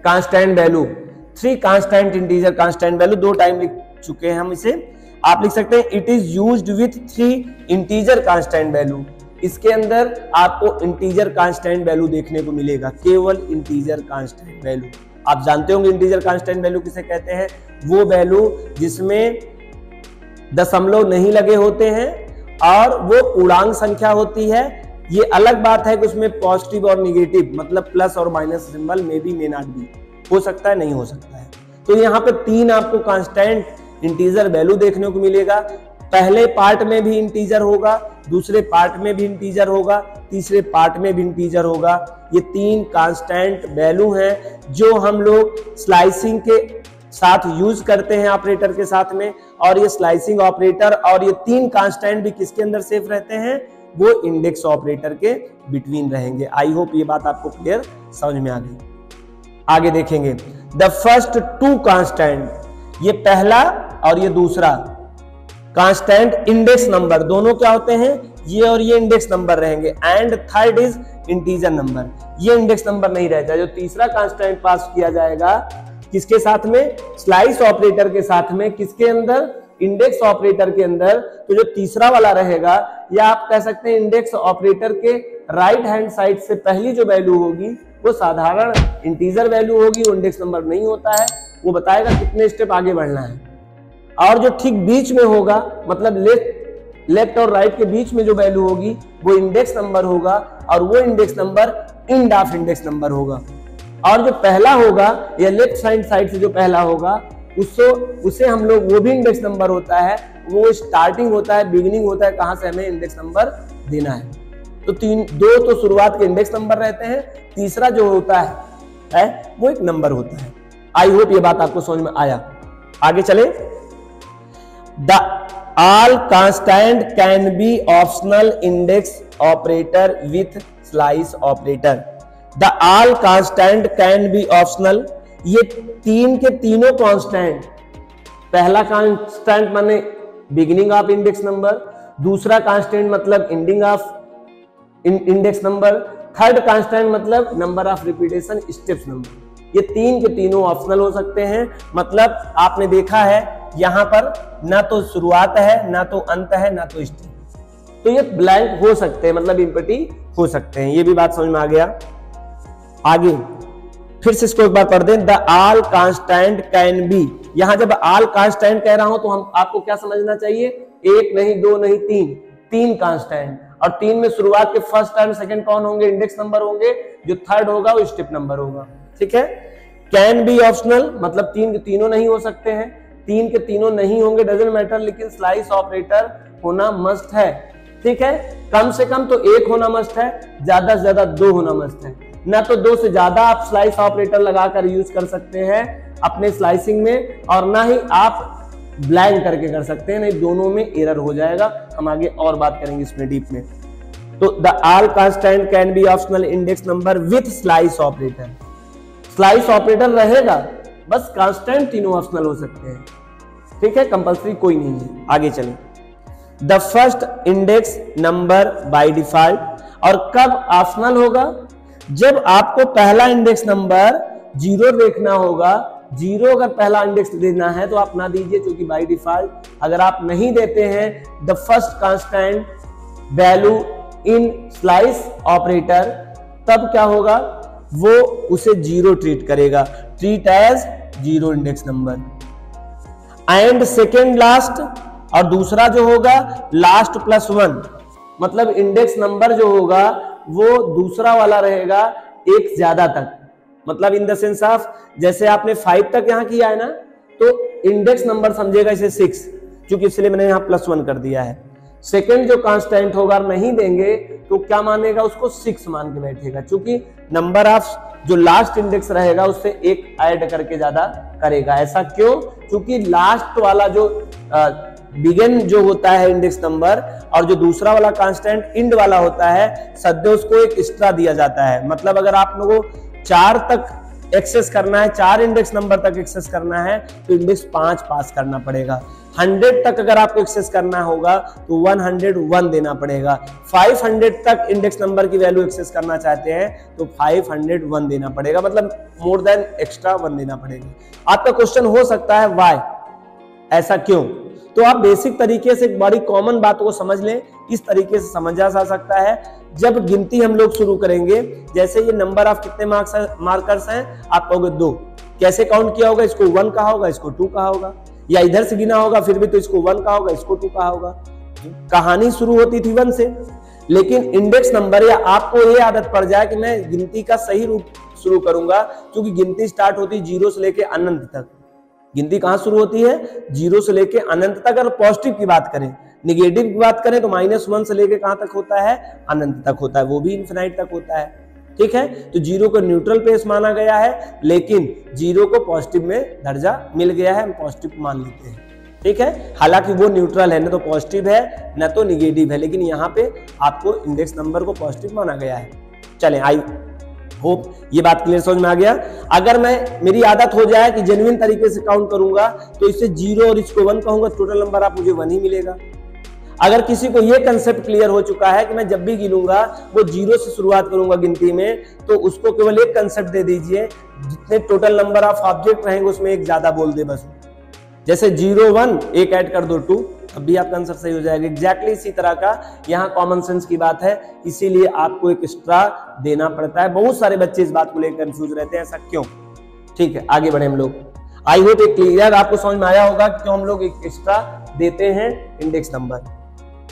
constant value. 3 constant integer constant value, 2 time लिख चुके हैं हम इसे। आप लिख सकते हैं it is used with 3 integer constant value. इसके अंदर आपको इंटीजर कांस्टेंट वैल्यू देखने को मिलेगा, केवल इंटीजर कांस्टेंट वैल्यू। आप जानते होंगे इंटीजर कांस्टेंट वैल्यू किसे कहते हैं? वो वैल्यू जिसमें दशमलव नहीं लगे होते हैं और वो पूर्णांक संख्या होती है। ये अलग बात है कि उसमें पॉजिटिव और निगेटिव, मतलब प्लस और माइनस सिंबल में भी, मे नॉट भी, हो सकता है, नहीं हो सकता है। तो यहाँ पे 3 आपको कांस्टेंट इंटीजर वैल्यू देखने को मिलेगा। पहले पार्ट में भी इंटीजर होगा, दूसरे पार्ट में भी इंटीजर होगा, तीसरे पार्ट में भी इंटीजर होगा। ये 3 कांस्टेंट वैल्यू हैं जो हम लोग स्लाइसिंग के साथ यूज करते हैं ऑपरेटर के साथ में। और ये स्लाइसिंग ऑपरेटर और ये 3 कांस्टेंट भी किसके अंदर सेफ रहते हैं? वो इंडेक्स ऑपरेटर के बिटवीन रहेंगे। आई होप ये बात आपको क्लियर समझ में आ गई। आगे देखेंगे द फर्स्ट टू कांस्टेंट, ये पहला और ये दूसरा कांस्टेंट इंडेक्स नंबर, दोनों क्या होते हैं, ये और ये इंडेक्स नंबर रहेंगे। And third is integer number, ये इंडेक्स नंबर नहीं रहता। जो तीसरा कांस्टेंट पास किया जाएगा किसके साथ में, स्लाइस ऑपरेटर के साथ में, किसके अंदर, इंडेक्स ऑपरेटर के अंदर। तो जो तीसरा वाला रहेगा, या आप कह सकते हैं इंडेक्स ऑपरेटर के राइट हैंड साइड से पहली जो वैल्यू होगी वो साधारण इंटीजर वैल्यू होगी, वो इंडेक्स नंबर नहीं होता है, वो बताएगा कितने स्टेप आगे बढ़ना है। और जो ठीक बीच में होगा, मतलब लेफ्ट और राइट के बीच में जो वैल्यू होगी वो इंडेक्स नंबर होगा, और वो index number end of index number होगा। और जो पहला होगा या लेफ्ट साइड से जो पहला होगा उसे हम लोग, वो भी इंडेक्स नंबर होता है, वो स्टार्टिंग होता है, बिगिनिंग होता है, कहां से हमें इंडेक्स नंबर देना है। तो दो तो शुरुआत के इंडेक्स नंबर रहते हैं, तीसरा जो होता है वो एक नंबर होता है। आई होप ये बात आपको समझ में आया। आगे चले, the all constant can be optional index operator with slice operator. The all constant can be optional, ये तीन के तीनों कांस्टेंट, पहला कांस्टेंट माने बिगिनिंग ऑफ इंडेक्स नंबर, दूसरा कांस्टेंट मतलब ending of index number, third constant मतलब number of repetition steps number, ये तीन के तीनों ऑप्शनल हो सकते हैं। मतलब आपने देखा है यहां पर ना तो शुरुआत है, ना तो अंत है, ना तो स्टेप, तो ये ब्लैंक हो सकते हैं, मतलब एम्प्टी हो सकते हैं। ये भी बात समझ में आ गया। आगे फिर से इसको एक बार पढ़ दें, the all constant can B. यहां जब ऑल कांस्टेंट कह रहा हूं तो हम आपको क्या समझना चाहिए, एक नहीं, दो नहीं, तीन कांस्टेंट, और तीन में शुरुआत के फर्स्ट एंड सेकंड कौन होंगे, इंडेक्स नंबर होंगे, जो थर्ड होगा वो स्टेप नंबर होगा। ठीक है। कैन बी ऑप्शनल मतलब तीन के तीनों नहीं हो सकते हैं, तीन के तीनों नहीं होंगे डजंट मैटर, लेकिन स्लाइस ऑपरेटर होना मस्ट है। ठीक है, कम से कम तो एक होना मस्ट है, ज्यादा से ज्यादा दो होना मस्ट है। ना तो दो से ज्यादा आप स्लाइस ऑपरेटर लगाकर यूज कर सकते हैं अपने स्लाइसिंग में, और ना ही आप ब्लैंक करके कर सकते हैं, नहीं दोनों में एरर हो जाएगा। हम आगे और बात करेंगे इसमें डीप में। तो the all constant can be optional index number with slice operator, slice operator रहेगा, बस कांस्टेंट तीनों ऑप्शनल हो सकते हैं। ठीक है, कंपल्सरी कोई नहीं है। आगे चलें, the first index number by default, और कब ऑप्शनल होगा, जब आपको पहला इंडेक्स नंबर 0 देखना होगा। 0 अगर पहला इंडेक्स देना है तो आप ना दीजिए, क्योंकि बाय डिफॉल्ट अगर आप नहीं देते हैं the first constant value in slice operator, तब क्या होगा, वो उसे 0 ट्रीट करेगा, treat as 0 index number. And second last, और दूसरा जो होगा लास्ट प्लस 1, मतलब इंडेक्स नंबर जो होगा वो दूसरा वाला रहेगा एक ज्यादा तक, मतलब इन द सेंस ऑफ जैसे आपने 5 तक यहां किया है ना, तो इंडेक्स नंबर समझेगा इसे 6, क्योंकि इसलिए मैंने यहां +1 कर दिया है। सेकंड जो कांस्टेंट होगा नहीं देंगे तो क्या मानेगा, उसको 6 मान के बैठेगा, क्योंकि नंबर ऑफ जो लास्ट इंडेक्स रहेगा उससे एक ऐड करके ज्यादा करेगा। ऐसा क्यों, क्योंकि लास्ट वाला जो बिगिन जो होता है इंडेक्स नंबर, और जो दूसरा वाला कांस्टेंट इंड वाला होता है, सद्य उसको एक एक्स्ट्रा दिया जाता है। मतलब अगर आप लोगों को 4 तक एक्सेस करना है, 4 इंडेक्स नंबर तक एक्सेस करना है, तो इंडेक्स 5 पास करना पड़ेगा। 100 तक अगर आपको एक्सेस करना होगा तो 101 देना पड़ेगा। 500 तक इंडेक्स नंबर की वैल्यू एक्सेस करना चाहते हैं तो 501 देना पड़ेगा, मतलब मोर देन एक्स्ट्रा 1 देना पड़ेगा। आपका क्वेश्चन हो सकता है व्हाई, ऐसा क्यों, तो आप बेसिक तरीके से एक बड़ी कॉमन बात को समझ लें। इस तरीके से समझा जा सकता है, जब गिनती हम लोग शुरू करेंगे, जैसे ये नंबर ऑफ कितने मार्कर्स हैं, आप कहोगे 2, कैसे काउंट किया होगा, इसको 1 कहा होगा, इसको 2 कहा होगा, या इधर से गिना होगा फिर भी तो इसको 1 कहा होगा, इसको 2 कहा होगा। कहानी शुरू होती थी 1 से, लेकिन इंडेक्स नंबर, या आपको ये आदत पड़ जाए कि मैं गिनती का सही रूप शुरू करूंगा, क्योंकि गिनती स्टार्ट होती 0 से लेके अनंत तक। गिनती कहां शुरू होती है, 0 से लेके अनंत तक। अगर पॉजिटिव की बात करें, निगेटिव की बात करें तो -1 से लेके कहां तक होता है, अनंत तक होता है, वो भी इन्फिनाइट तक होता है। ठीक है, तो 0 को न्यूट्रल प्लेस माना गया है, लेकिन 0 को पॉजिटिव में दर्जा मिल गया है, हम पॉजिटिव मान लेते हैं। ठीक है। हालांकि वो न्यूट्रल है, न तो पॉजिटिव है न तो निगेटिव है, लेकिन यहाँ पे आपको इंडेक्स नंबर को पॉजिटिव माना गया है। चलें, आई होप ये बात क्लियर समझ में आ गया। अगर मेरी आदत हो जाए कि जेन्युइन तरीके से काउंट करूंगा तो इससे 0 और इसको 1 कहूंगा, टोटल नंबर आप मुझे 1 ही मिलेगा। अगर किसी को ये कंसेप्ट क्लियर हो चुका है कि मैं जब भी गिनूंगा वो 0 से शुरुआत करूंगा गिनती में, तो उसको केवल एक कंसेप्ट दे दीजिए, जितने टोटल नंबर ऑफ ऑब्जेक्ट रहेंगे उसमें एक ज्यादा बोल दे बस। जैसे 0 1 एक ऐड कर दो 2, तब भी आपका आंसर सही हो जाएगा। एग्जैक्टली इसी तरह का यहाँ कॉमन सेंस की बात है, इसीलिए आपको एक एक्स्ट्रा देना पड़ता है। बहुत सारे बच्चे इस बात को लेकर कंफ्यूज रहते हैं, ऐसा क्यों? ठीक है, आगे बढ़े हम लोग। आई होप एक क्लियर आपको समझ में आया होगा क्यों हम लोग एक एक्स्ट्रा देते हैं index number.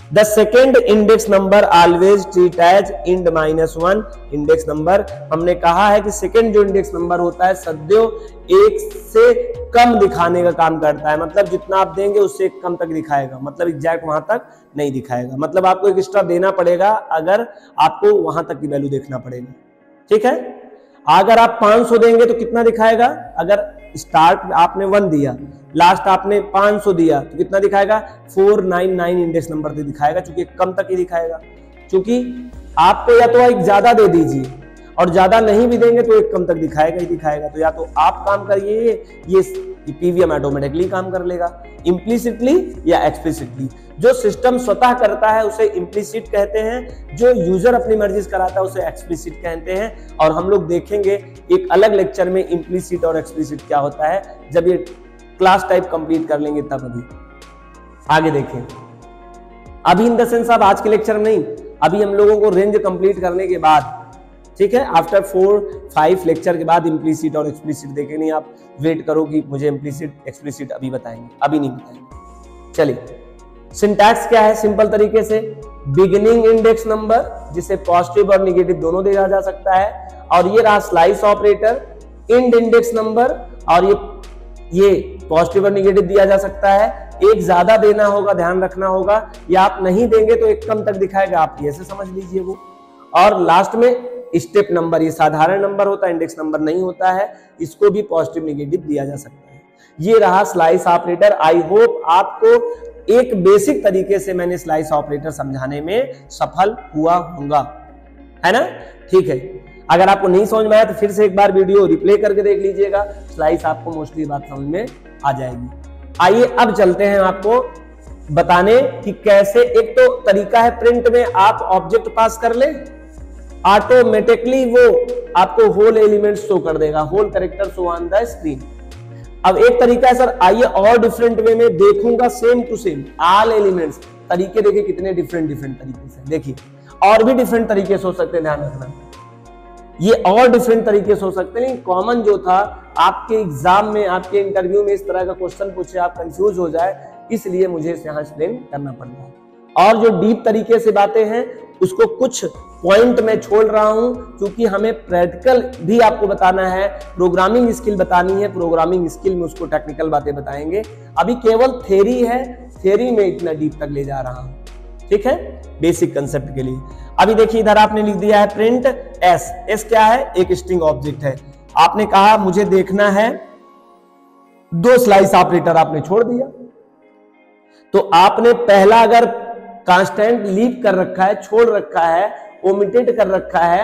The second index number always treat as ind -1 index number. हमने कहा है कि सेकंड जो इंडेक्स नंबर होता है सदैव 1 से कम दिखाने का काम करता है, मतलब जितना आप देंगे उससे कम तक दिखाएगा, मतलब एग्जैक्ट वहां तक नहीं दिखाएगा। मतलब आपको एक एक्स्ट्रा देना पड़ेगा, अगर आपको वहां तक की वैल्यू देखना पड़ेगा। ठीक है, अगर आप 500 देंगे तो कितना दिखाएगा? अगर स्टार्ट आपने 1 दिया, लास्ट आपने 500 दिया, तो कितना दिखाएगा? 499 इंडेक्स नंबर दिखाएगा, क्योंकि कम तक ही दिखाएगा। क्योंकि आपको या तो एक ज्यादा दे दीजिए, और ज्यादा नहीं भी देंगे तो एक कम तक दिखाएगा ही दिखाएगा। तो या तो आप काम करिए, ये पीवीएम ऑटोमेटिकली काम कर लेगा, इम्प्लिसिटली या एक्सप्लिसिटली। जो सिस्टम स्वतः करता है उसे इम्प्लिसिट कहते हैं, जो यूजर अपनी मर्जी से कराता है उसे एक्सप्लिसिट कहते हैं। और हम लोग देखेंगे एक अलग लेक्चर में इम्प्लिसिट और एक्सप्लिसिट क्या होता है, जब ये क्लास टाइप कंप्लीट कर लेंगे तब। अभी आगे देखें, अभी इन द सेंस आप आज के लेक्चर में नहीं, अभी हम लोगों को रेंज कंप्लीट करने के बाद, ठीक है, आफ्टर 4-5 लेक्चर के बाद इम्प्लिसिट और एक्सप्लिसिट देखें। नहीं आप वेट करो कि मुझे इम्प्लिसिट एक्सप्लिसिट अभी बताएंगे, अभी नहीं बताएंगे। चलिए, सिंटैक्स क्या है? सिंपल तरीके से बिगिनिंग इंडेक्स नंबर, जिसे पॉजिटिव और निगेटिव दोनों दिया जा सकता है, और ये रहा slice operator end index number, और ये पॉजिटिव और निगेटिव दिया जा सकता है। एक ज्यादा देना होगा, ध्यान रखना होगा, या आप नहीं देंगे तो एक कम तक दिखाएगा, आप ऐसे समझ लीजिए वो। और लास्ट में स्टेप नंबर, ये साधारण नंबर होता है, इंडेक्स नंबर नहीं होता है, इसको भी पॉजिटिव निगेटिव दिया जा सकता है। ये रहा स्लाइस ऑपरेटर। आई होप आपको एक बेसिक तरीके से मैंने स्लाइस ऑपरेटर समझाने में सफल हुआ होगा, है ना? ठीक है, अगर आपको नहीं समझ में आया तो फिर से एक बार वीडियो रिप्ले करके देख लीजिएगा, स्लाइस आपको मोस्टली बात समझ में आ जाएगी। आइए अब चलते हैं आपको बताने कि कैसे। एक तो तरीका है प्रिंट में आप ऑब्जेक्ट पास कर ले, ऑटोमेटिकली वो आपको होल एलिमेंट शो कर देगा, whole character show on the screen. अब एक तरीका है सर, आइए और डिफरेंट वे में देखूंगा, same to same all elements. तरीके देखिए कितने डिफरेंट तरीके से, देखिए और भी डिफरेंट तरीके से हो सकते हैं, ध्यान रखना ये और डिफरेंट तरीके से हो सकते हैं। कॉमन जो था आपके एग्जाम में, आपके इंटरव्यू में इस तरह का क्वेश्चन पूछे, आप कंफ्यूज हो जाए, इसलिए मुझे इसे यहाँ एक्सप्लेन करना पड़ रहा है। और जो डीप तरीके से बातें हैं उसको कुछ पॉइंट में छोड़ रहा हूं, क्योंकि हमें प्रैक्टिकल भी आपको बताना है, प्रोग्रामिंग स्किल बतानी है, प्रोग्रामिंग स्किल में उसको टेक्निकल बातें बताएंगे। अभी केवल थ्योरी है, थ्योरी में इतना डीप तक ले जा रहा हूं, ठीक है, बेसिक कंसेप्ट के लिए। अभी देखिए इधर आपने लिख दिया है प्रिंट एस। एस क्या है? एक स्ट्रिंग ऑब्जेक्ट है। आपने कहा मुझे देखना है 2 स्लाइस ऑपरेटर, आपने छोड़ दिया, तो आपने पहला अगर कांस्टेंट लीव कर रखा है, छोड़ रखा है, ओमिटेड कर रखा है,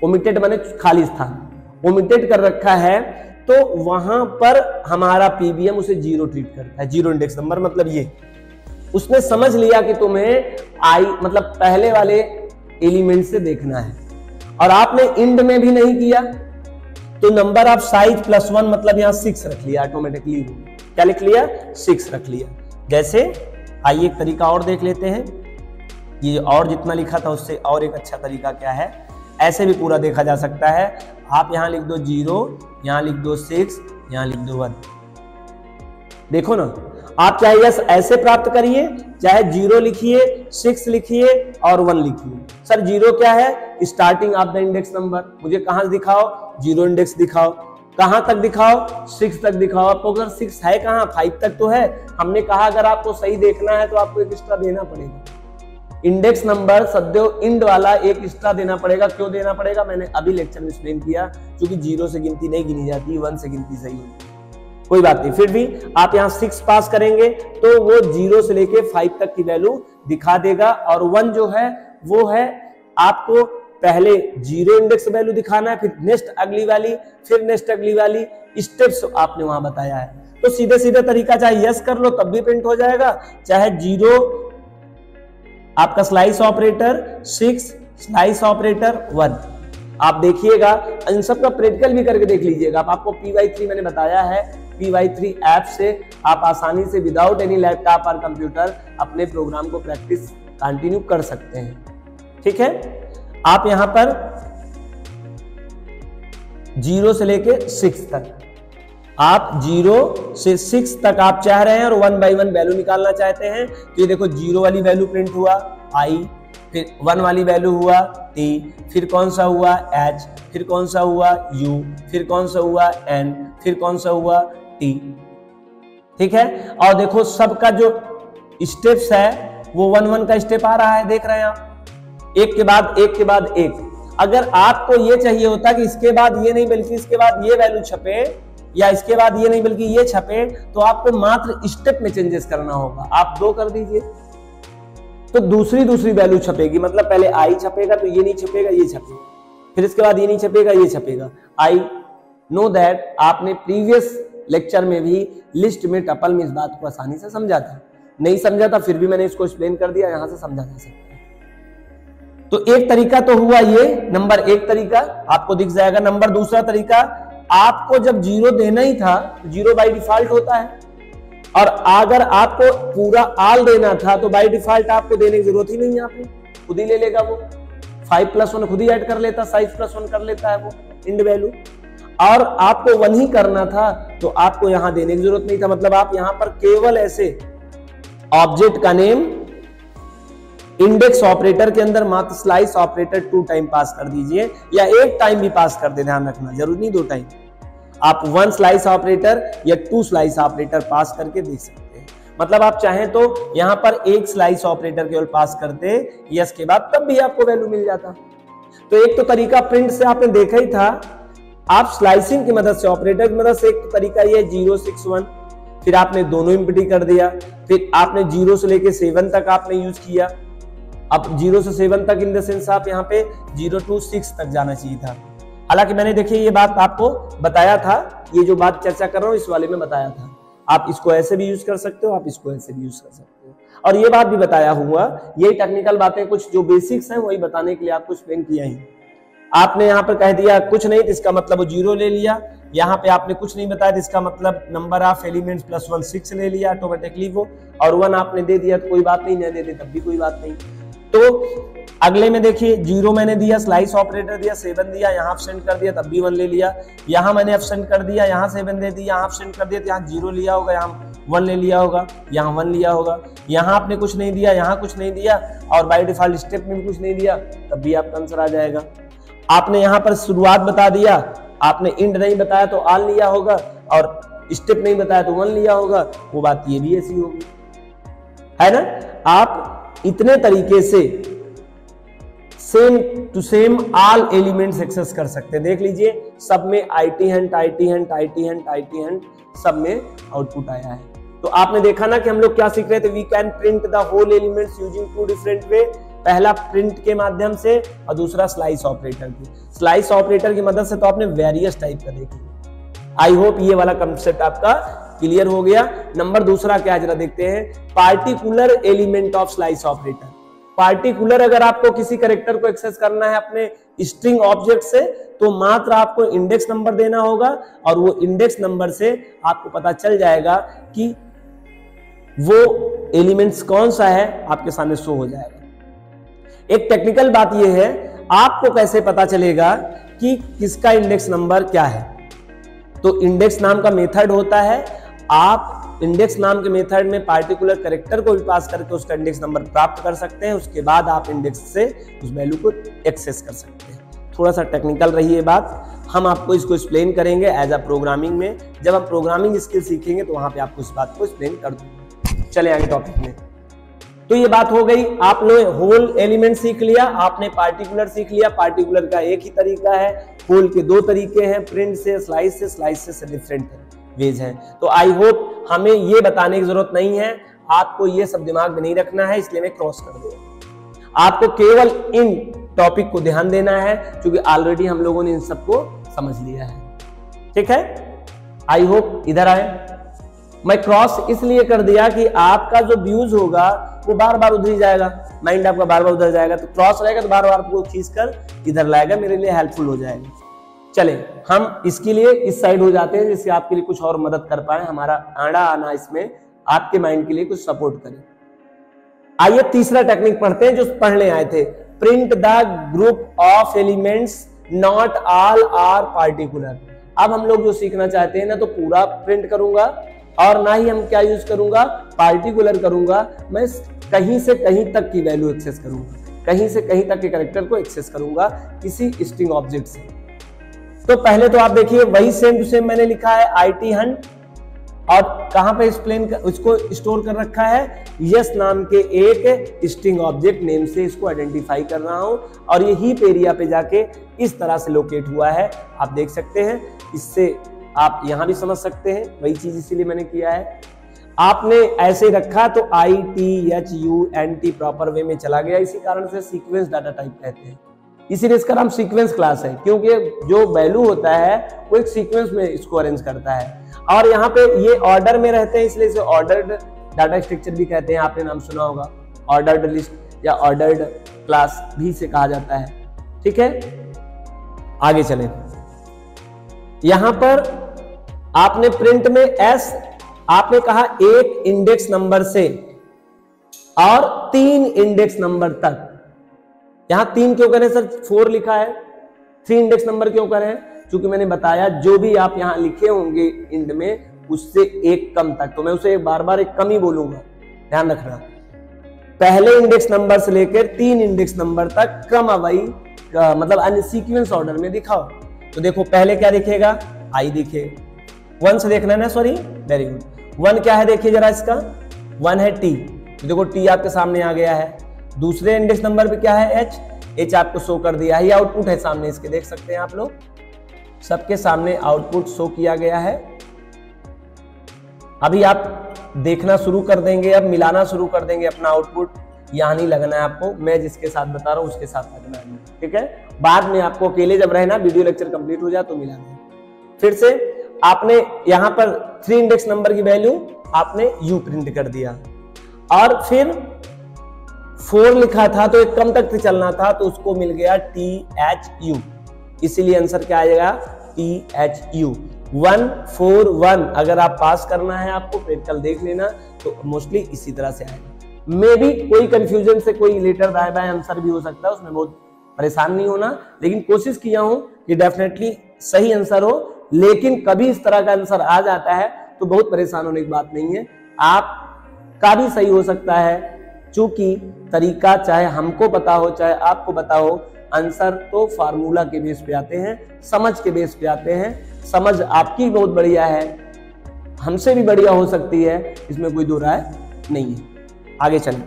ओमिटेड माने खाली स्थान, ओमिटेड कर रखा है, तो वहां पर हमारा पीबीएम उसे 0 ट्रीट करता है, 0 इंडेक्स नंबर। मतलब ये उसने समझ लिया कि तुम्हें आई मतलब पहले वाले एलिमेंट से देखना है, और आपने इंड में भी नहीं किया, तो नंबर ऑफ साइज +1 मतलब यहां 6 रख लिया ऑटोमेटिकली। क्या लिख लिया? 6 रख लिया। जैसे आइए एक तरीका और देख लेते हैं, ये और जितना लिखा था उससे और एक अच्छा तरीका क्या है, ऐसे भी पूरा देखा जा सकता है। आप यहां लिख दो 0, यहां लिख दो 6, यहां लिख दो 1। देखो ना, आप चाहे ऐसे प्राप्त करिए, चाहे 0 लिखिए, 6 लिखिए और 1 लिखिए। सर 0 क्या है? Starting of the index number. मुझे कहां से दिखाओ? 0 इंडेक्स दिखाओ। कहां तक दिखाओ? 6 तक दिखाओ। आपको अगर 6 है कहां? 5 तक तो है। हमने कहा अगर आपको सही देखना है तो आपको एक एक्स्ट्रा देना पड़ेगा। इंडेक्स नंबर सदैव इंड वाला एक एक्स्ट्रा देना पड़ेगा। क्यों देना पड़ेगा? मैंने अभी लेक्चर में एक्सप्लेन किया, क्योंकि 0 से गिनती नहीं गिनी जाती, 1 से गिनती सही होती है। कोई बात नहीं, फिर भी आप यहाँ 6 पास करेंगे तो वो 0 से लेके 5 तक की वैल्यू दिखा देगा। और 1 जो है वो है आपको पहले 0 इंडेक्स वैल्यू दिखाना है, फिर नेक्स्ट अगली वाली, फिर नेक्स्ट अगली वाली, स्टेप्स आपने वहां बताया है। तो सीधे सीधे तरीका, चाहे यस कर लो तब भी प्रिंट हो जाएगा, चाहे 0 आपका स्लाइस ऑपरेटर, 6 स्लाइस ऑपरेटर 1। आप देखिएगा इन सब का प्रैक्टिकल भी करके देख लीजिएगा। आपको py3 मैंने बताया है, py3 ऐप से आप आसानी से विदाउट एनी लैपटॉप और कंप्यूटर अपने प्रोग्राम को प्रैक्टिस कंटिन्यू कर सकते हैं। ठीक है, आप यहां पर 0 से लेके 6 तक, आप 0 से 6 तक आप चाह रहे हैं और 1 बाई 1 वैल्यू निकालना चाहते हैं। तो ये देखो 0 वाली वैल्यू प्रिंट हुआ i, फिर 1 वाली वैल्यू हुआ t, फिर कौन सा हुआ h, फिर कौन सा हुआ u, फिर कौन सा हुआ n, फिर कौन सा हुआ t। ठीक है, और देखो सबका जो स्टेप्स है वो 1-1 का स्टेप आ रहा है, देख रहे हैं आप, एक के बाद एक के बाद एक। अगर आपको ये चाहिए होता कि इसके बाद ये नहीं बल्कि इसके बाद ये वैल्यू छपे, या इसके बाद ये नहीं बल्कि ये छपे, तो आपको मात्र स्टेप में चेंजेस करना होगा। आप 2 कर दीजिए तो दूसरी वैल्यू छपेगी, मतलब पहले आई छपेगा तो ये नहीं छपेगा, ये छपेगा, फिर इसके बाद ये नहीं छपेगा, ये छपेगा। आई नो दैट आपने प्रीवियस लेक्चर में भी लिस्ट में टपल में इस बात को आसानी से समझा था, नहीं समझा था फिर भी मैंने इसको एक्सप्लेन कर दिया, यहां से समझा जा सकता है। तो एक तरीका तो हुआ ये, नंबर 1 तरीका आपको दिख जाएगा। नंबर 2 तरीका, आपको जब 0 देना ही था, 0 बाय डिफॉल्ट होता है, और अगर आपको पूरा आल देना था तो बाय डिफॉल्ट आपको देने की जरूरत ही नहीं है, आपने खुद ही ले लेगा वो। 5+1 खुद ही ऐड कर लेता, 5+1 कर लेता है वो इंड वैल्यू। और आपको 1 ही करना था तो आपको यहां देने की जरूरत नहीं था, मतलब आप यहां पर केवल ऐसे ऑब्जेक्ट का नेम इंडेक्स ऑपरेटर के अंदर मात्र स्लाइस ऑपरेटर 2 टाइम पास कर दीजिए, या 1 टाइम भी पास कर दे, ध्यान रखना जरूरी नहीं 2 टाइम। आप 1 स्लाइस ऑपरेटर या 2 स्लाइस ऑपरेटर पास करके देख सकते हैं। मतलब आप चाहें तो यहां पर 1 स्लाइस ऑपरेटर केवल पास करते यस के बाद, तब भी आपको वैल्यू मिल जाता। तो एक तो तरीका प्रिंट से आपने देखा ही था, आप स्लाइसिंग की मदद से, ऑपरेटर की मदद से, एक तो तरीका ये 0, 6, 1, फिर आपने दोनों एम्प्टी कर दिया, फिर आपने 0 से लेके 7 तक आपने यूज किया। अब 0 से 7 तक इन द सेंस आप यहाँ पे 0 to 6 तक जाना चाहिए था। हालांकि मैंने देखिए ये बात आपको बताया था, ये जो बात चर्चा कर रहा हूँ इस वाले में बताया था, आप इसको ऐसे भी यूज कर सकते हो, आप इसको ऐसे भी यूज कर सकते हो, और ये बात भी बताया हुआ, यही टेक्निकल बातें कुछ जो बेसिक्स हैं वही बताने के लिए आपको एक्सप्लेन किया ही। आपने यहाँ पर कह दिया कुछ नहीं तो इसका मतलब वो 0 ले लिया, यहाँ पे आपने कुछ नहीं बताया तो इसका मतलब नंबर ऑफ एलिमेंट्स +1 6 ले लिया ऑटोमेटिकली वो, और 1 आपने दे दिया तो कोई बात नहीं, न दे दे तब भी कोई बात नहीं। तो अगले में देखिए 0 मैंने दिया, स्लाइस ऑपरेटर दिया, 7 दिया, यहाँ एब्सेंट कर दिया तब भी 1 ले लिया, यहाँ मैंने एब्सेंट कर दिया, यहाँ 7 दे दिया, यहाँ एब्सेंट कर दिया तो यहाँ 0 लिया होगा, यहाँ 1 ले लिया होगा, यहाँ 1 लिया होगा, यहाँ आपने कुछ नहीं दिया, यहाँ कुछ नहीं दिया, और बाय डिफॉल्ट स्टेप में भी कुछ नहीं दिया, तब भी आपका आंसर आ जाएगा। आपने यहाँ पर शुरुआत बता दिया, आपने इंड नहीं बताया तो आल लिया होगा, और स्टेप नहीं बताया तो 1 लिया होगा, वो बात ये भी ऐसी होगी, है ना। आप इतने तरीके से same to same all elements access कर सकते हैं। देख लीजिए सब में IT hunt, IT hunt, IT hunt, IT hunt, सब में आउटपुट आया है। तो आपने देखा ना कि हम लोग क्या सीख रहे थे, we can print the whole elements using 2 different way. पहला प्रिंट के माध्यम से और दूसरा स्लाइस ऑपरेटर की। स्लाइस ऑपरेटर की मदद से तो आपने वेरियस टाइप का देखा। आई होप ये वाला कंसेप्ट आपका क्लियर हो गया। नंबर 2 क्या जरा देखते हैं, particular element of slice operator. Particular अगर आपको किसी कैरेक्टर को एक्सेस करना है अपने स्ट्रिंग ऑब्जेक्ट से, तो मात्र आपको इंडेक्स नंबर देना होगा, और वो इंडेक्स नंबर से आपको पता चल जाएगा कि वो एलिमेंट्स कौन सा है, आपके सामने शो हो जाएगा। एक टेक्निकल बात यह है, आपको कैसे पता चलेगा कि किसका इंडेक्स नंबर क्या है। तो इंडेक्स नाम का मेथड होता है, आप इंडेक्स नाम के मेथड में पार्टिकुलर कैरेक्टर को भी पास करके उसका इंडेक्स नंबर प्राप्त कर सकते हैं। उसके बाद आप इंडेक्स से उस वैल्यू को एक्सेस कर सकते हैं। थोड़ा सा टेक्निकल रही है बात, हम आपको इसको एक्सप्लेन करेंगे एज अ प्रोग्रामिंग में। जब हम प्रोग्रामिंग स्किल सीखेंगे तो वहां पे आपको इस बात को एक्सप्लेन कर दूंगा। चले आगे टॉपिक में। तो ये बात हो गई, आप लोग होल एलिमेंट सीख लिया, आपने पार्टिकुलर सीख लिया। पार्टिकुलर का एक ही तरीका है, होल के 2 तरीके हैं, प्रिंट से, स्लाइस से डिफरेंट है। वेज हैं। तो आई होप हमें ये बताने की जरूरत नहीं है, आपको ये सब दिमाग में नहीं रखना है, इसलिए मैं क्रॉस कर दिया। आपको केवल इन टॉपिक को ध्यान देना है क्योंकि ऑलरेडी हम लोगों ने इन सबको समझ लिया है। ठीक है, आई होप इधर आए। मैं क्रॉस इसलिए कर दिया कि आपका जो व्यूज होगा वो बार बार उधर ही जाएगा, माइंड आपका बार बार उधर जाएगा, तो क्रॉस रहेगा तो बार बार आपको खींचकर इधर लाएगा, मेरे लिए हेल्पफुल हो जाएगा। चले हम इसके लिए इस साइड हो जाते हैं जिससे आपके लिए कुछ और मदद कर पाए, हमारा आड़ा आना इसमें आपके माइंड के लिए कुछ सपोर्ट करे। आइए तीसरा टेक्निक पढ़ते हैं जो पढ़ने आए थे, print the group of elements not all or particular. अब हम लोग जो सीखना चाहते हैं ना, तो पूरा प्रिंट करूंगा और ना ही हम क्या यूज करूंगा, पार्टिकुलर करूंगा, मैं कहीं से कहीं तक की वैल्यू एक्सेस करूंगा, कहीं से कहीं तक के कैरेक्टर को एक्सेस करूंगा किसी स्ट्रिंग ऑब्जेक्ट से। तो पहले तो आप देखिए वही सेम टू सेम मैंने लिखा है IT हंट, और कहां पे उसको स्टोर कर रखा है, यस नाम के एक स्ट्रिंग ऑब्जेक्ट नेम से इसको आइडेंटिफाई कर रहा हूं, और ये हीप एरिया पे जाके इस तरह से लोकेट हुआ है, आप देख सकते हैं। इससे आप यहां भी समझ सकते हैं, वही चीज इसीलिए मैंने किया है। आपने ऐसे रखा तो ITHUNT प्रॉपर वे में चला गया, इसी कारण से सीक्वेंस डाटा टाइप कहते हैं, इसीलिए इसका नाम सीक्वेंस क्लास है, क्योंकि जो वैल्यू होता है वो एक सीक्वेंस में इसको अरेंज करता है। और यहाँ पे ये ऑर्डर में रहते हैं, इसलिए इसे ऑर्डर्ड डाटा स्ट्रक्चर भी कहते हैं, आपने नाम सुना होगा, ऑर्डर्ड लिस्ट या ऑर्डर्ड क्लास भी से कहा जाता है। ठीक है, आगे चलें। यहां पर आपने प्रिंट में एस आपने कहा एक इंडेक्स नंबर से और 3 इंडेक्स नंबर तक। यहां 3 क्यों करें सर, 4 लिखा है, 3 इंडेक्स नंबर क्यों करें, क्योंकि मैंने बताया जो भी आप यहां लिखे होंगे इंड में उससे एक कम तक, तो मैं उसे बार बार एक कम ही बोलूंगा, ध्यान रखना। पहले इंडेक्स नंबर से लेकर 3 इंडेक्स नंबर तक क्रमवाई मतलब अन्य सीक्वेंस ऑर्डर में दिखाओ। तो देखो पहले क्या दिखेगा, आई दिखे, 1 से देखना है ना, सॉरी, वेरी गुड। 1 क्या है देखिए जरा, इसका 1 है टी, तो देखो टी आपके सामने आ गया है। दूसरे इंडेक्स नंबर पे क्या है, एच आपको शो कर दिया है, ये आउटपुट है सामने, इसके देख सकते हैं आप लोग, सबके सामने आउटपुट शो किया गया है। अभी आप देखना शुरू कर देंगे, अब मिलाना शुरू कर देंगे अपना आउटपुट, यहां नहीं लगना है आपको, मैं जिसके साथ बता रहा हूं उसके साथ लगना है, ठीक है। बाद में आपको अकेले जब रहना, वीडियो लेक्चर कंप्लीट हो जाए तो मिलाना है। फिर से आपने यहां पर 3 इंडेक्स नंबर की वैल्यू आपने यू प्रिंट कर दिया, और फिर 4 लिखा था तो एक कम तक चलना था, तो उसको मिल गया THU, इसीलिए आंसर क्या आएगा, THU 141। अगर आप पास करना है, आपको प्रैक्टिकल देख लेना, तो मोस्टली इसी तरह से आएगा। मे भी कोई कंफ्यूजन से कोई लेटर दाएं बाएं आंसर भी हो सकता है, उसमें बहुत परेशान नहीं होना, लेकिन कोशिश किया हूं कि डेफिनेटली सही आंसर हो। लेकिन कभी इस तरह का आंसर आ जाता है तो बहुत परेशान होने की बात नहीं है, आपका भी सही हो सकता है, चूंकि तरीका चाहे हमको पता हो चाहे आपको पता हो, आंसर तो फार्मूला के बेस पे आते हैं, समझ के बेस पे आते हैं। समझ आपकी बहुत बढ़िया है, हमसे भी बढ़िया हो सकती है, इसमें कोई दो राय नहीं है। आगे चलें,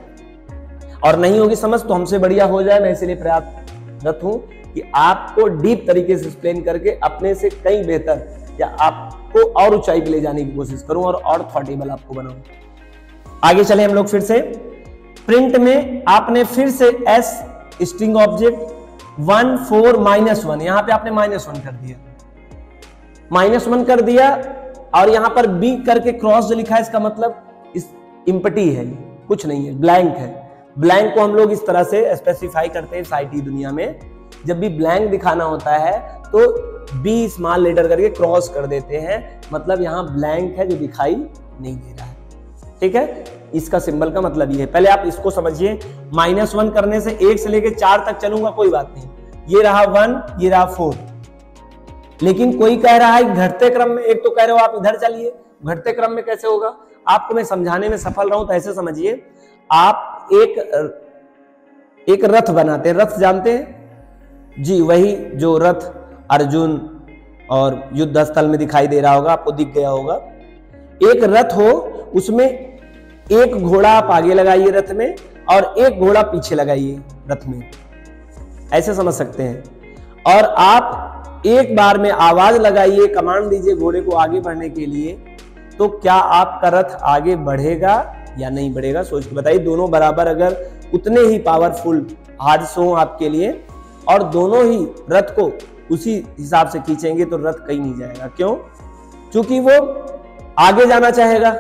और नहीं होगी समझ तो हमसे बढ़िया हो जाए, मैं इसलिए प्रयासरत हूं कि आपको डीप तरीके से एक्सप्लेन करके अपने से कहीं बेहतर या आपको और ऊंचाई पे ले जाने की कोशिश करूं और थॉटेबल आपको बनाऊं। आगे चले हम लोग फिर से प्रिंट में, आपने फिर से एस स्ट्रिंग ऑब्जेक्ट 1 4 -1, यहां पे आपने -1 कर दिया, -1 कर दिया, और यहां पर बी करके क्रॉस जो लिखा है, इसका मतलब इस इम्पटी है, कुछ नहीं है, ब्लैंक है। ब्लैंक को हम लोग इस तरह से स्पेसिफाई करते हैं आईटी दुनिया में, जब भी ब्लैंक दिखाना होता है तो बी स्मॉल लेटर करके क्रॉस कर देते हैं, मतलब यहां ब्लैंक है जो दिखाई नहीं दे रहा है, ठीक है। इसका सिंबल का मतलब ये है, पहले आप इसको समझिए। -1 करने से 1 से लेकर 4 तक चलूंगा कोई बात नहीं, ये रहा 1, ये रहा 4, लेकिन कोई कह रहा है घटते क्रम में, एक तो कह रहे हो आप इधर चलिए, घटते क्रम में कैसे होगा, आपको मैं समझाने में सफल रहूं तो ऐसे समझिए। आप एक रथ बनाते हैं, रथ जानते हैं जी, वही जो रथ अर्जुन और युद्ध स्थल में दिखाई दे रहा होगा, आपको दिख गया होगा। एक रथ हो, उसमें एक घोड़ा आप आगे लगाइए रथ में और एक घोड़ा पीछे लगाइए रथ में, ऐसे समझ सकते हैं। और आप एक बार में आवाज लगाइए, कमांड दीजिए घोड़े को आगे बढ़ने के लिए, तो क्या आपका रथ आगे बढ़ेगा या नहीं बढ़ेगा? सोच के बताइए। दोनों बराबर अगर उतने ही पावरफुल हार्स हो आपके लिए और दोनों ही रथ को उसी हिसाब से खींचेंगे तो रथ कहीं नहीं जाएगा। क्यों? क्योंकि वो आगे जाना चाहेगा,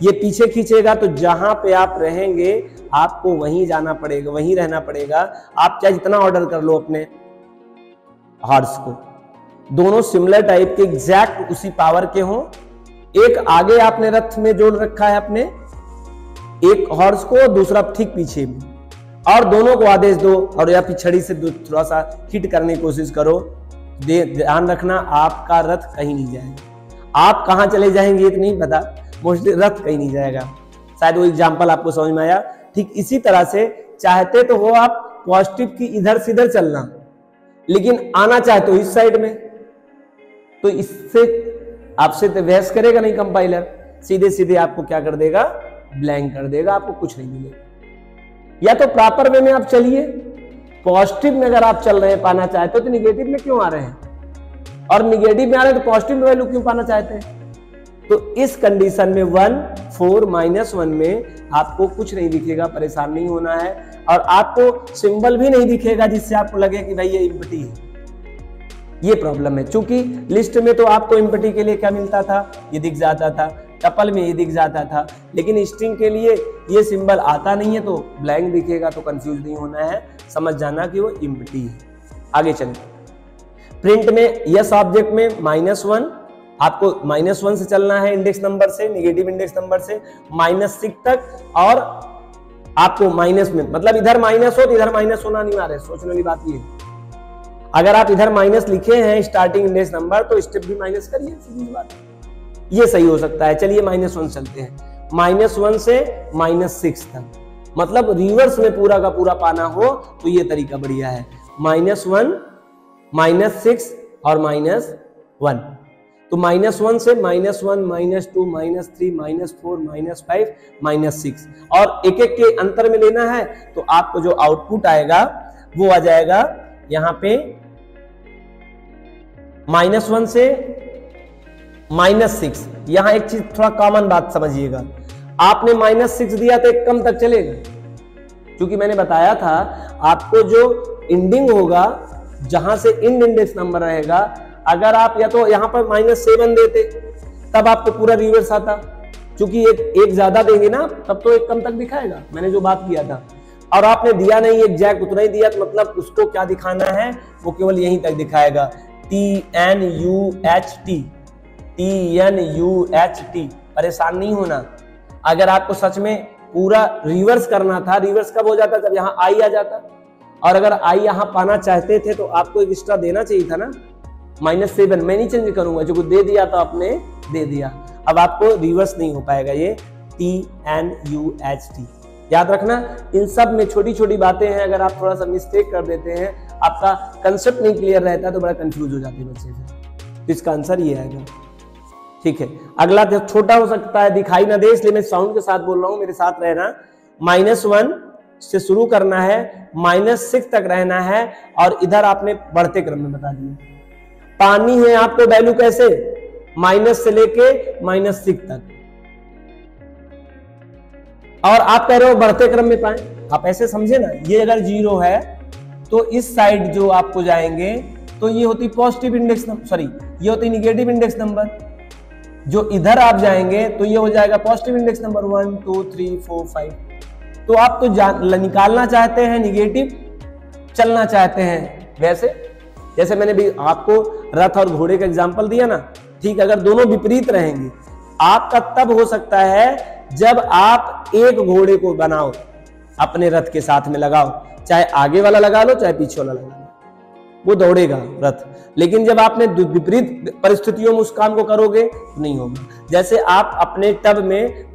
ये पीछे खींचेगा, तो जहां पे आप रहेंगे आपको वहीं जाना पड़ेगा, वहीं रहना पड़ेगा। आप चाहे जितना ऑर्डर कर लो अपने हॉर्स को, दोनों सिमिलर टाइप के एग्जैक्ट उसी पावर के हों। एक आगे आपने रथ में जोड़ रखा है अपने एक हॉर्स को, दूसरा ठीक पीछे में, और दोनों को आदेश दो और या पिछड़ी से थोड़ा सा हिट करने की कोशिश करो। ध्यान रखना आपका रथ कहीं नहीं जाएगा। आप कहां चले जाएंगे ये तो नहीं पता, मोस्टली रथ कहीं नहीं जाएगा। शायद वो एग्जांपल आपको समझ में आया। ठीक इसी तरह से चाहते तो हो आप पॉजिटिव की इधर से इधर चलना, लेकिन आना चाहते हो इस साइड में, तो इससे आपसे तो बहस करेगा नहीं कंपाइलर, सीधे सीधे आपको क्या कर देगा? ब्लैंक कर देगा, आपको कुछ नहीं मिलेगा। या तो प्रॉपर वे में आप चलिए, पॉजिटिव में अगर आप चल रहे हैं पाना चाहते हो तो निगेटिव में क्यों आ रहे हैं, और निगेटिव में आ रहे हैं तो पॉजिटिव में वैल्यू क्यों पाना चाहते हैं? तो इस कंडीशन में 1 4 -1 में आपको कुछ नहीं दिखेगा, परेशान नहीं होना है। और आपको सिंबल भी नहीं दिखेगा जिससे आपको लगे कि भाई ये एम्प्टी है। ये प्रॉब्लम है, क्योंकि लिस्ट में तो आपको एम्प्टी के लिए क्या मिलता था? ये दिख जाता था, टपल में ये दिख जाता था, लेकिन स्ट्रिंग के लिए ये सिंबल आता नहीं है तो ब्लैंक दिखेगा। तो कंफ्यूज नहीं होना है, समझ जाना कि वो एम्प्टी है। आगे चलिए, प्रिंट में यस ऑब्जेक्ट में -1, आपको -1 से चलना है इंडेक्स नंबर से, नेगेटिव इंडेक्स नंबर से -6 तक, और आपको माइनस में, मतलब इधर माइनस हो तो इधर माइनस होना नहीं आ रहा है। सोचने वाली बात ये, अगर आप इधर माइनस लिखे हैं स्टार्टिंग इंडेक्स नंबर तो स्टेप भी माइनस करिए, सीधी बात। ये सही हो सकता है। चलिए -1 चलते हैं, -1 से -6 तक, मतलब रिवर्स में पूरा का पूरा पाना हो तो ये तरीका बढ़िया है। -1 -6 और -1, तो -1 से -1 -2 -3 -4 -5 -6, और एक एक के अंतर में लेना है तो आपको जो आउटपुट आएगा वो आ जाएगा यहां पे -1 से -6। यहां एक चीज थोड़ा कॉमन बात समझिएगा, आपने -6 दिया तो एक कम तक चलेगा, क्योंकि मैंने बताया था आपको जो इंडिंग होगा जहां से इंड इंडेक्स नंबर रहेगा, अगर आप या तो यहां पर -7 देते तब आपको पूरा रिवर्स आता, क्योंकि एक ज्यादा देंगे ना तब तो एक कम तक दिखाएगा, मैंने जो बात किया था। और आपने दिया नहीं एग्जैक्ट उतना ही दिया, तो मतलब उसको क्या दिखाना है, वो केवल यहीं तक दिखाएगा, TNUHT, TNUHT। परेशान नहीं होना। अगर आपको सच में पूरा रिवर्स करना था, रिवर्स कब हो जाता? जब यहाँ आई आ जाता, और अगर आई यहाँ पाना चाहते थे तो आपको एक एक्स्ट्रा देना चाहिए था ना, -7। मैं नहीं चेंज करूंगा, जो कुछ दे दिया तो आपने दे दिया। अब आपको रिवर्स नहीं हो पाएगा ये TNUHT। याद रखना, इन सब में छोटी छोटी बातें हैं, अगर आप थोड़ा सा मिस्टेक कर देते हैं, आपका कंसेप्ट नहीं क्लियर रहता है तो बड़ा कंफ्यूज हो जाते हैं बच्चे से। तो इसका आंसर ये आएगा। ठीक है, अगला छोटा हो सकता है, दिखाई ना दे, इसलिए मैं साउंड के साथ बोल रहा हूं, मेरे साथ रहना। -1 से शुरू करना है, -6 तक रहना है, और इधर आपने बढ़ते क्रम में बता दिया। पानी है आपको वैल्यू कैसे, माइनस से लेके -6 तक, और आप कह रहे हो बढ़ते क्रम में पाएं। आप ऐसे समझे ना, ये अगर 0 है तो इस साइड जो आपको जाएंगे तो ये होती पॉजिटिव इंडेक्स नंबर, सॉरी ये होती निगेटिव इंडेक्स नंबर। जो इधर आप जाएंगे तो ये हो जाएगा पॉजिटिव इंडेक्स नंबर 1 2 3 4 5। तो आप तो निकालना चाहते हैं निगेटिव, चलना चाहते हैं वैसे, जैसे मैंने भी आपको रथ और घोड़े का एग्जांपल दिया ना, ठीक। अगर दोनों विपरीत रहेंगे, आपका तब हो सकता है जब आप एक घोड़े को बनाओ, अपने रथ के साथ में लगाओ, चाहे आगे वाला लगा लो चाहे पीछे वाला लगा लो, वो दौड़ेगा रथ। लेकिन जब आपने विपरीत परिस्थितियों में उस काम को करोगे तो नहीं होगा। जैसे आप अपने टब में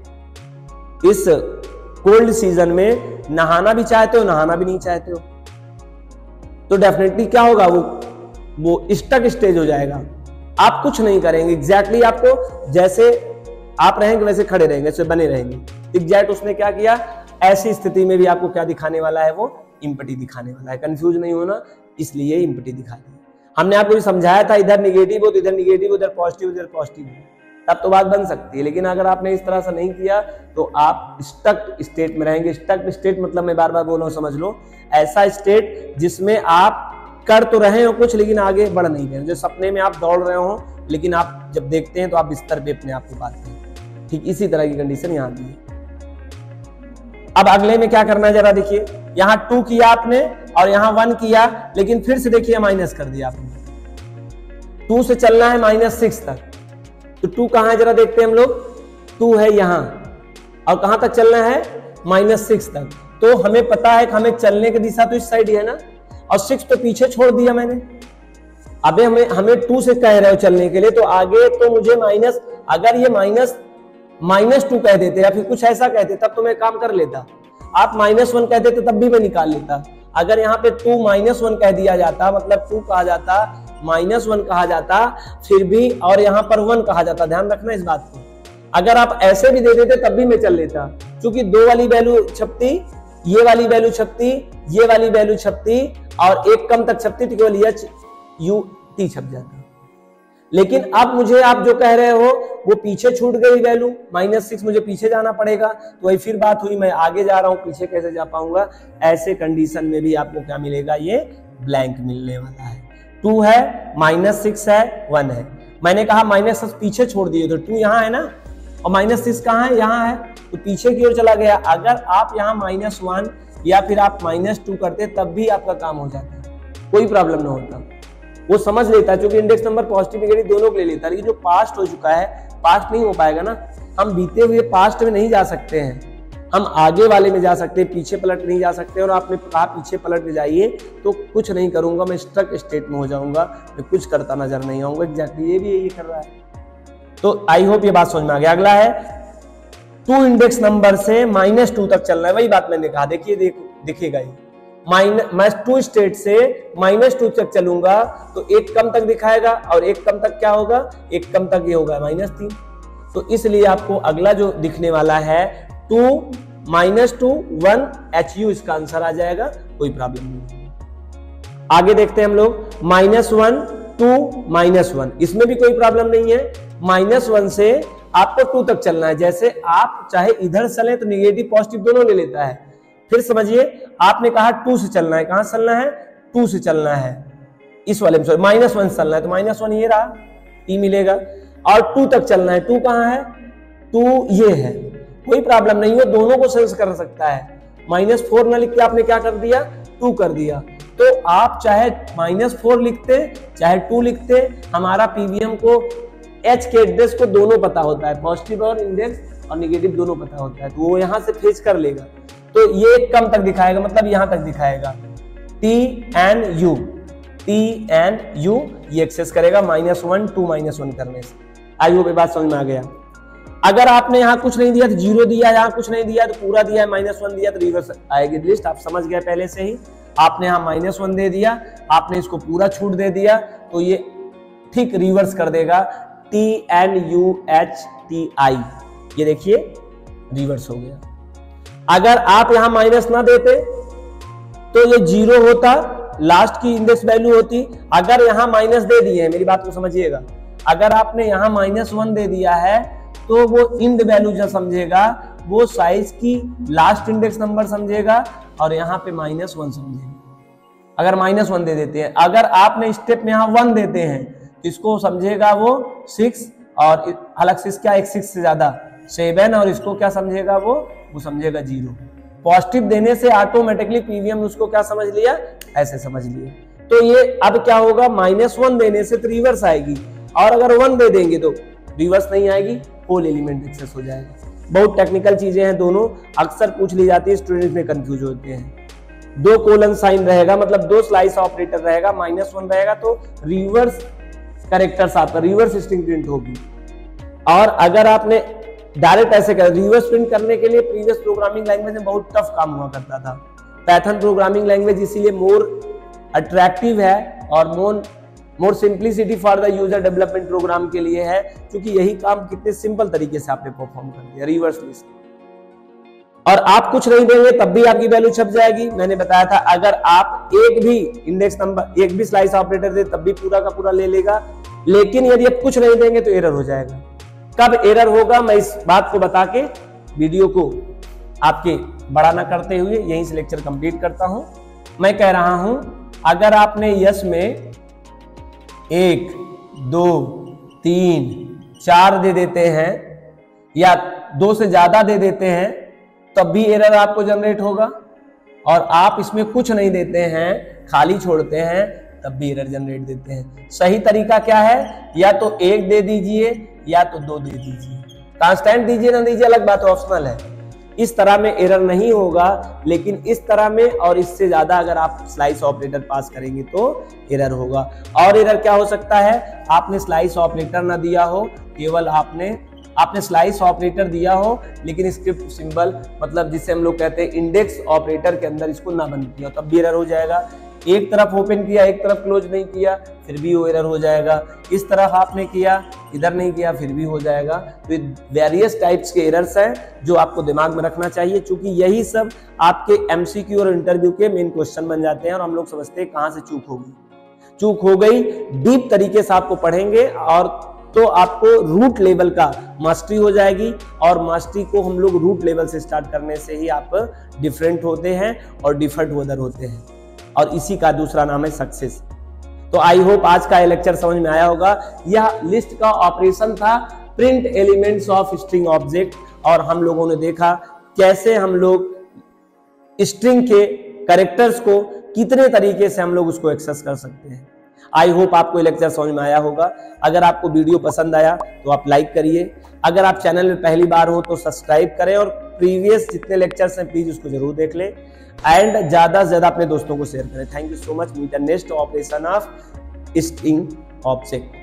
इस कोल्ड सीजन में नहाना भी चाहते हो, नहाना भी नहीं चाहते हो, तो डेफिनेटली क्या होगा, वो स्टक स्टेज हो जाएगा। आप कुछ नहीं करेंगे, एग्जैक्टली आपको जैसे आप रहेंगे वैसे खड़े रहेंगे, वैसे बने रहेंगे। एग्जैक्ट उसने क्या किया, ऐसी स्थिति में भी आपको क्या दिखाने वाला है, वो इम्पटी दिखाने वाला है। कंफ्यूज नहीं होना, इसलिए इम्पटी दिखा दिया। हमने आपको भी समझाया था, इधर निगेटिव हो तो इधर निगेटिव, उधर पॉजिटिव उधर पॉजिटिव, तब तो बात बन सकती है। लेकिन अगर आपने इस तरह से नहीं किया तो आप स्टक स्टेट में रहेंगे। स्टक स्टेट मतलब मैं बार बार बोल रहा हूं, समझ लो, ऐसा स्टेट जिसमें आप कर तो रहे हो कुछ लेकिन आगे बढ़ नहीं रहे, जो सपने में आप दौड़ रहे हो लेकिन आप जब देखते हैं तो आप बिस्तर पे अपने आप को पाते हैं। ठीक इसी तरह की कंडीशन यहाँ भी है। अब अगले में क्या करना है जरा देखिए, यहाँ 2 किया आपने और यहाँ 1 किया, लेकिन फिर से देखिए माइनस कर दिया आपने। 2 से चलना है -6 तक, तो 2 कहां है जरा देखते हैं हम लोग। 2 है यहां और कहां तक चलना है -6 तक। तो हमें पता है कि हमें चलने की दिशा तो इस साइड ही है ना, और 6 तो पीछे छोड़ दिया मैंने। अबे हमें 2 से कह रहे हो चलने के लिए, तो आगे तो मुझे माइनस, अगर ये -2 कह देते या फिर कुछ ऐसा कहते तब तो मैं काम कर लेता। आप -1 कह देते तब भी मैं निकाल लेता। अगर यहाँ पे 2 -1 कह दिया जाता, मतलब 2 कहा जाता, -1 कहा जाता, फिर भी, और यहाँ पर 1 कहा जाता, ध्यान रखना इस बात को। अगर आप ऐसे भी दे देते तब भी मैं चल लेता, क्योंकि 2 वाली वैल्यू छपती, ये वाली वैल्यू छपती, ये वाली वैल्यू छपती और एक कम तक छपती तो केवल HUT छप जाता। लेकिन अब मुझे आप जो कह रहे हो वो पीछे छूट गई वैल्यू, -6 मुझे पीछे जाना पड़ेगा, तो वही फिर बात हुई, मैं आगे जा रहा हूं पीछे कैसे जा पाऊंगा। ऐसे कंडीशन में भी आपको क्या मिलेगा, ये ब्लैंक मिलने वाला है। 2 है, -6 है, 1 है। मैंने कहा -6 पीछे छोड़ दिए, तो 2 यहाँ है ना, और -6 कहाँ है, यहाँ है, तो पीछे की ओर चला गया। अगर आप यहाँ -1 या फिर आप -2 करते तब भी आपका काम हो जाता, कोई प्रॉब्लम ना होता, वो समझ लेता, क्योंकि इंडेक्स नंबर पॉजिटिव नेगेटिव दोनों के लिए लेता। लेकिन जो पास्ट हो चुका है, पास्ट नहीं हो पाएगा ना, हम बीते हुए पास्ट में नहीं जा सकते हैं, हम आगे वाले में जा सकते हैं, पीछे पलट नहीं जा सकते। और आपने कहा पीछे पलट के जाइए, तो कुछ नहीं करूंगा, मैं स्टक स्टेट में हो जाऊंगा, मैं कुछ करता नजर नहीं आऊंगा। एग्जैक्टली ये भी यही कर रहा है। तो आई होप ये बात समझ में आ गया। अगला है 2 इंडेक्स नंबर से -2 तक चलना है, वही बात मैंने कहा, देखिए दिखेगा ये, मैं 2 स्टेट से -2 तक चलूंगा तो एक कम तक दिखाएगा, और एक कम तक क्या होगा, एक कम तक ये होगा -3। तो इसलिए आपको अगला जो दिखने वाला है 2 -2 1 HU इसका आंसर आ जाएगा, कोई प्रॉब्लम नहीं। आगे देखते हैं हम लोग, -1 2 -1, इसमें भी कोई प्रॉब्लम नहीं है। -1 से आपको 2 तक चलना है, जैसे आप चाहे इधर चले तो निगेटिव पॉजिटिव दोनों ले लेता है। फिर समझिए, आपने कहा 2 से चलना है, कहां चलना है, 2 से चलना है, इस वाले में -1 से चलना है, तो -1 ये रहा, T मिलेगा, और 2 तक चलना है, 2 कहां है, 2 ये है, कोई प्रॉब्लम नहीं है, दोनों को सेंस कर सकता है। -4 ना लिख के आपने क्या कर दिया, 2 कर दिया, तो आप चाहे -4 लिखते चाहे 2 लिखते, हमारा पीवीएम को H के एड्रेस को दोनों पता होता है, पॉजिटिव और इंडेक्स और निगेटिव दोनों पता होता है, तो वो यहां से फेच कर लेगा। तो ये कम तक दिखाएगा, मतलब यहां तक दिखाएगा, T and U ये एक्सेस करेगा -1 2 -1 करने से। आई होप ये बात समझ में आ गया। अगर आपने यहाँ कुछ नहीं दिया तो 0 दिया, यहाँ कुछ नहीं दिया तो पूरा दिया, -1 दिया तो रिवर्स आएगी लिस्ट, आप समझ गए पहले से ही। आपने यहाँ -1 दे दिया, आपने इसको पूरा छूट दे दिया, तो ये ठीक रिवर्स कर देगा, TNUHTI, ये देखिए रिवर्स हो गया। अगर आप यहां माइनस ना देते तो ये 0 होता, लास्ट की इंडेक्स वैल्यू होती। अगर यहां माइनस दे दिए, मेरी बात को समझिएगा, अगर आपने यहां -1 दे दिया है तो वो इंड वैल्यू जो समझेगा वो साइज की लास्ट इंडेक्स नंबर समझेगा, और यहां पे -1 समझेगा। अगर -1 दे देते हैं, अगर आपने स्टेप में यहां 1 देते हैं इसको समझेगा वो 6, और अलग 6 क्या, एक 6 से ज्यादा 7, और इसको क्या समझेगा वो समझेगा 0। पॉजिटिव देने से ऑटोमेटिकली पीवीएम उसको क्या समझ लिया, ऐसे समझ लिया। तो ये अब क्या होगा, -1 देने से तो रिवर्स आएगी, और अगर 1 दे देंगे तो रिवर्स नहीं आएगी, होल एलिमेंट एक्सेस हो जाएगा। बहुत टेक्निकल चीजें हैं दोनों, अक्सर पूछ ली जाती है, स्टूडेंट में कंफ्यूज होते हैं। 2 कोलन साइन रहेगा, मतलब 2 स्लाइस ऑपरेटर रहेगा, -1 रहेगा तो रिवर्स कैरेक्टर्स आपका रिवर्स स्ट्रिंग प्रिंट होगी। और अगर आपने डायरेक्ट ऐसे कर रिवर्स प्रिंट करने के लिए प्रीवियस प्रोग्रामिंग लैंग्वेज में बहुत टफ काम हुआ करता था। पाइथन प्रोग्रामिंग लैंग्वेज इसीलिए मोर अट्रैक्टिव है और more simplicity for the user development program के लिए है, क्योंकि यही काम कितने सिंपल तरीके से आपने परफॉर्म कर दिया, रिवर्स लिस्ट। और आप कुछ नहीं देंगे तब भी आपकी वैल्यू छप जाएगी। मैंने बताया था अगर आप एक भी इंडेक्स नंबर, एक भी स्लाइस ऑपरेटर दे तब भी पूरा का पूरा ले लेगा, लेकिन यदि आप कुछ नहीं देंगे तो एरर हो जाएगा। कब एरर होगा मैं इस बात को बता के वीडियो को आपके बड़ा ना करते हुए यहीं से लेक्चर कंप्लीट करता हूं। मैं कह रहा हूं अगर आपने यस में 1 2 3 4 दे देते हैं या 2 से ज्यादा दे देते हैं तब भी एरर आपको जनरेट होगा, और आप इसमें कुछ नहीं देते हैं खाली छोड़ते हैं तब भी एरर जनरेट देते हैं। सही तरीका क्या है, या तो 1 दे दीजिए या तो 2 दे दीजिए, कांस्टेंट दीजिए ना दीजिए अलग बात, ऑप्शनल है। इस तरह में एरर नहीं होगा, लेकिन इस तरह में और इससे ज्यादा अगर आप स्लाइस ऑपरेटर पास करेंगे तो एरर होगा। और एरर क्या हो सकता है, आपने स्लाइस ऑपरेटर ना दिया हो, केवल आपने स्लाइस ऑपरेटर दिया हो लेकिन स्क्रिप्ट सिंबल मतलब जिसे हम लोग कहते हैं इंडेक्स ऑपरेटर के अंदर इसको ना बंद किया तब भी एरर हो जाएगा। एक तरफ ओपन किया एक तरफ क्लोज नहीं किया फिर भी वो एरर हो जाएगा। इस तरफ आपने किया इधर नहीं किया फिर भी हो जाएगा। तो वेरियस टाइप्स के एरर्स हैं जो आपको दिमाग में रखना चाहिए, क्योंकि यही सब आपके एमसीक्यू और इंटरव्यू के मेन क्वेश्चन बन जाते हैं और हम लोग समझते हैं कहां से चूक हो गई। डीप तरीके से आपको पढ़ेंगे और तो आपको रूट लेवल का मास्टरी हो जाएगी, और मास्टरी को हम लोग रूट लेवल से स्टार्ट करने से ही आप डिफरेंट होते हैं और डिफरेंट वेदर होते हैं, और इसी का दूसरा नाम है सक्सेस। तो आई होप आज का लेक्चर समझ में आया होगा। यह लिस्ट का ऑपरेशन था print elements of string object, और हम लोगों ने देखा कैसे हम लोग स्ट्रिंग के कैरेक्टर्स को कितने तरीके से हम लोग उसको एक्सेस कर सकते हैं। आई होप आपको ये लेक्चर समझ में आया होगा। अगर आपको वीडियो पसंद आया तो आप लाइक करिए, अगर आप चैनल में पहली बार हो तो सब्सक्राइब करें, और प्रीवियस जितने लेक्चर्स हैं प्लीज उसको जरूर देख लें, एंड ज्यादा से ज्यादा अपने दोस्तों को शेयर करें। Thank you so much. Meet the next operation of string object.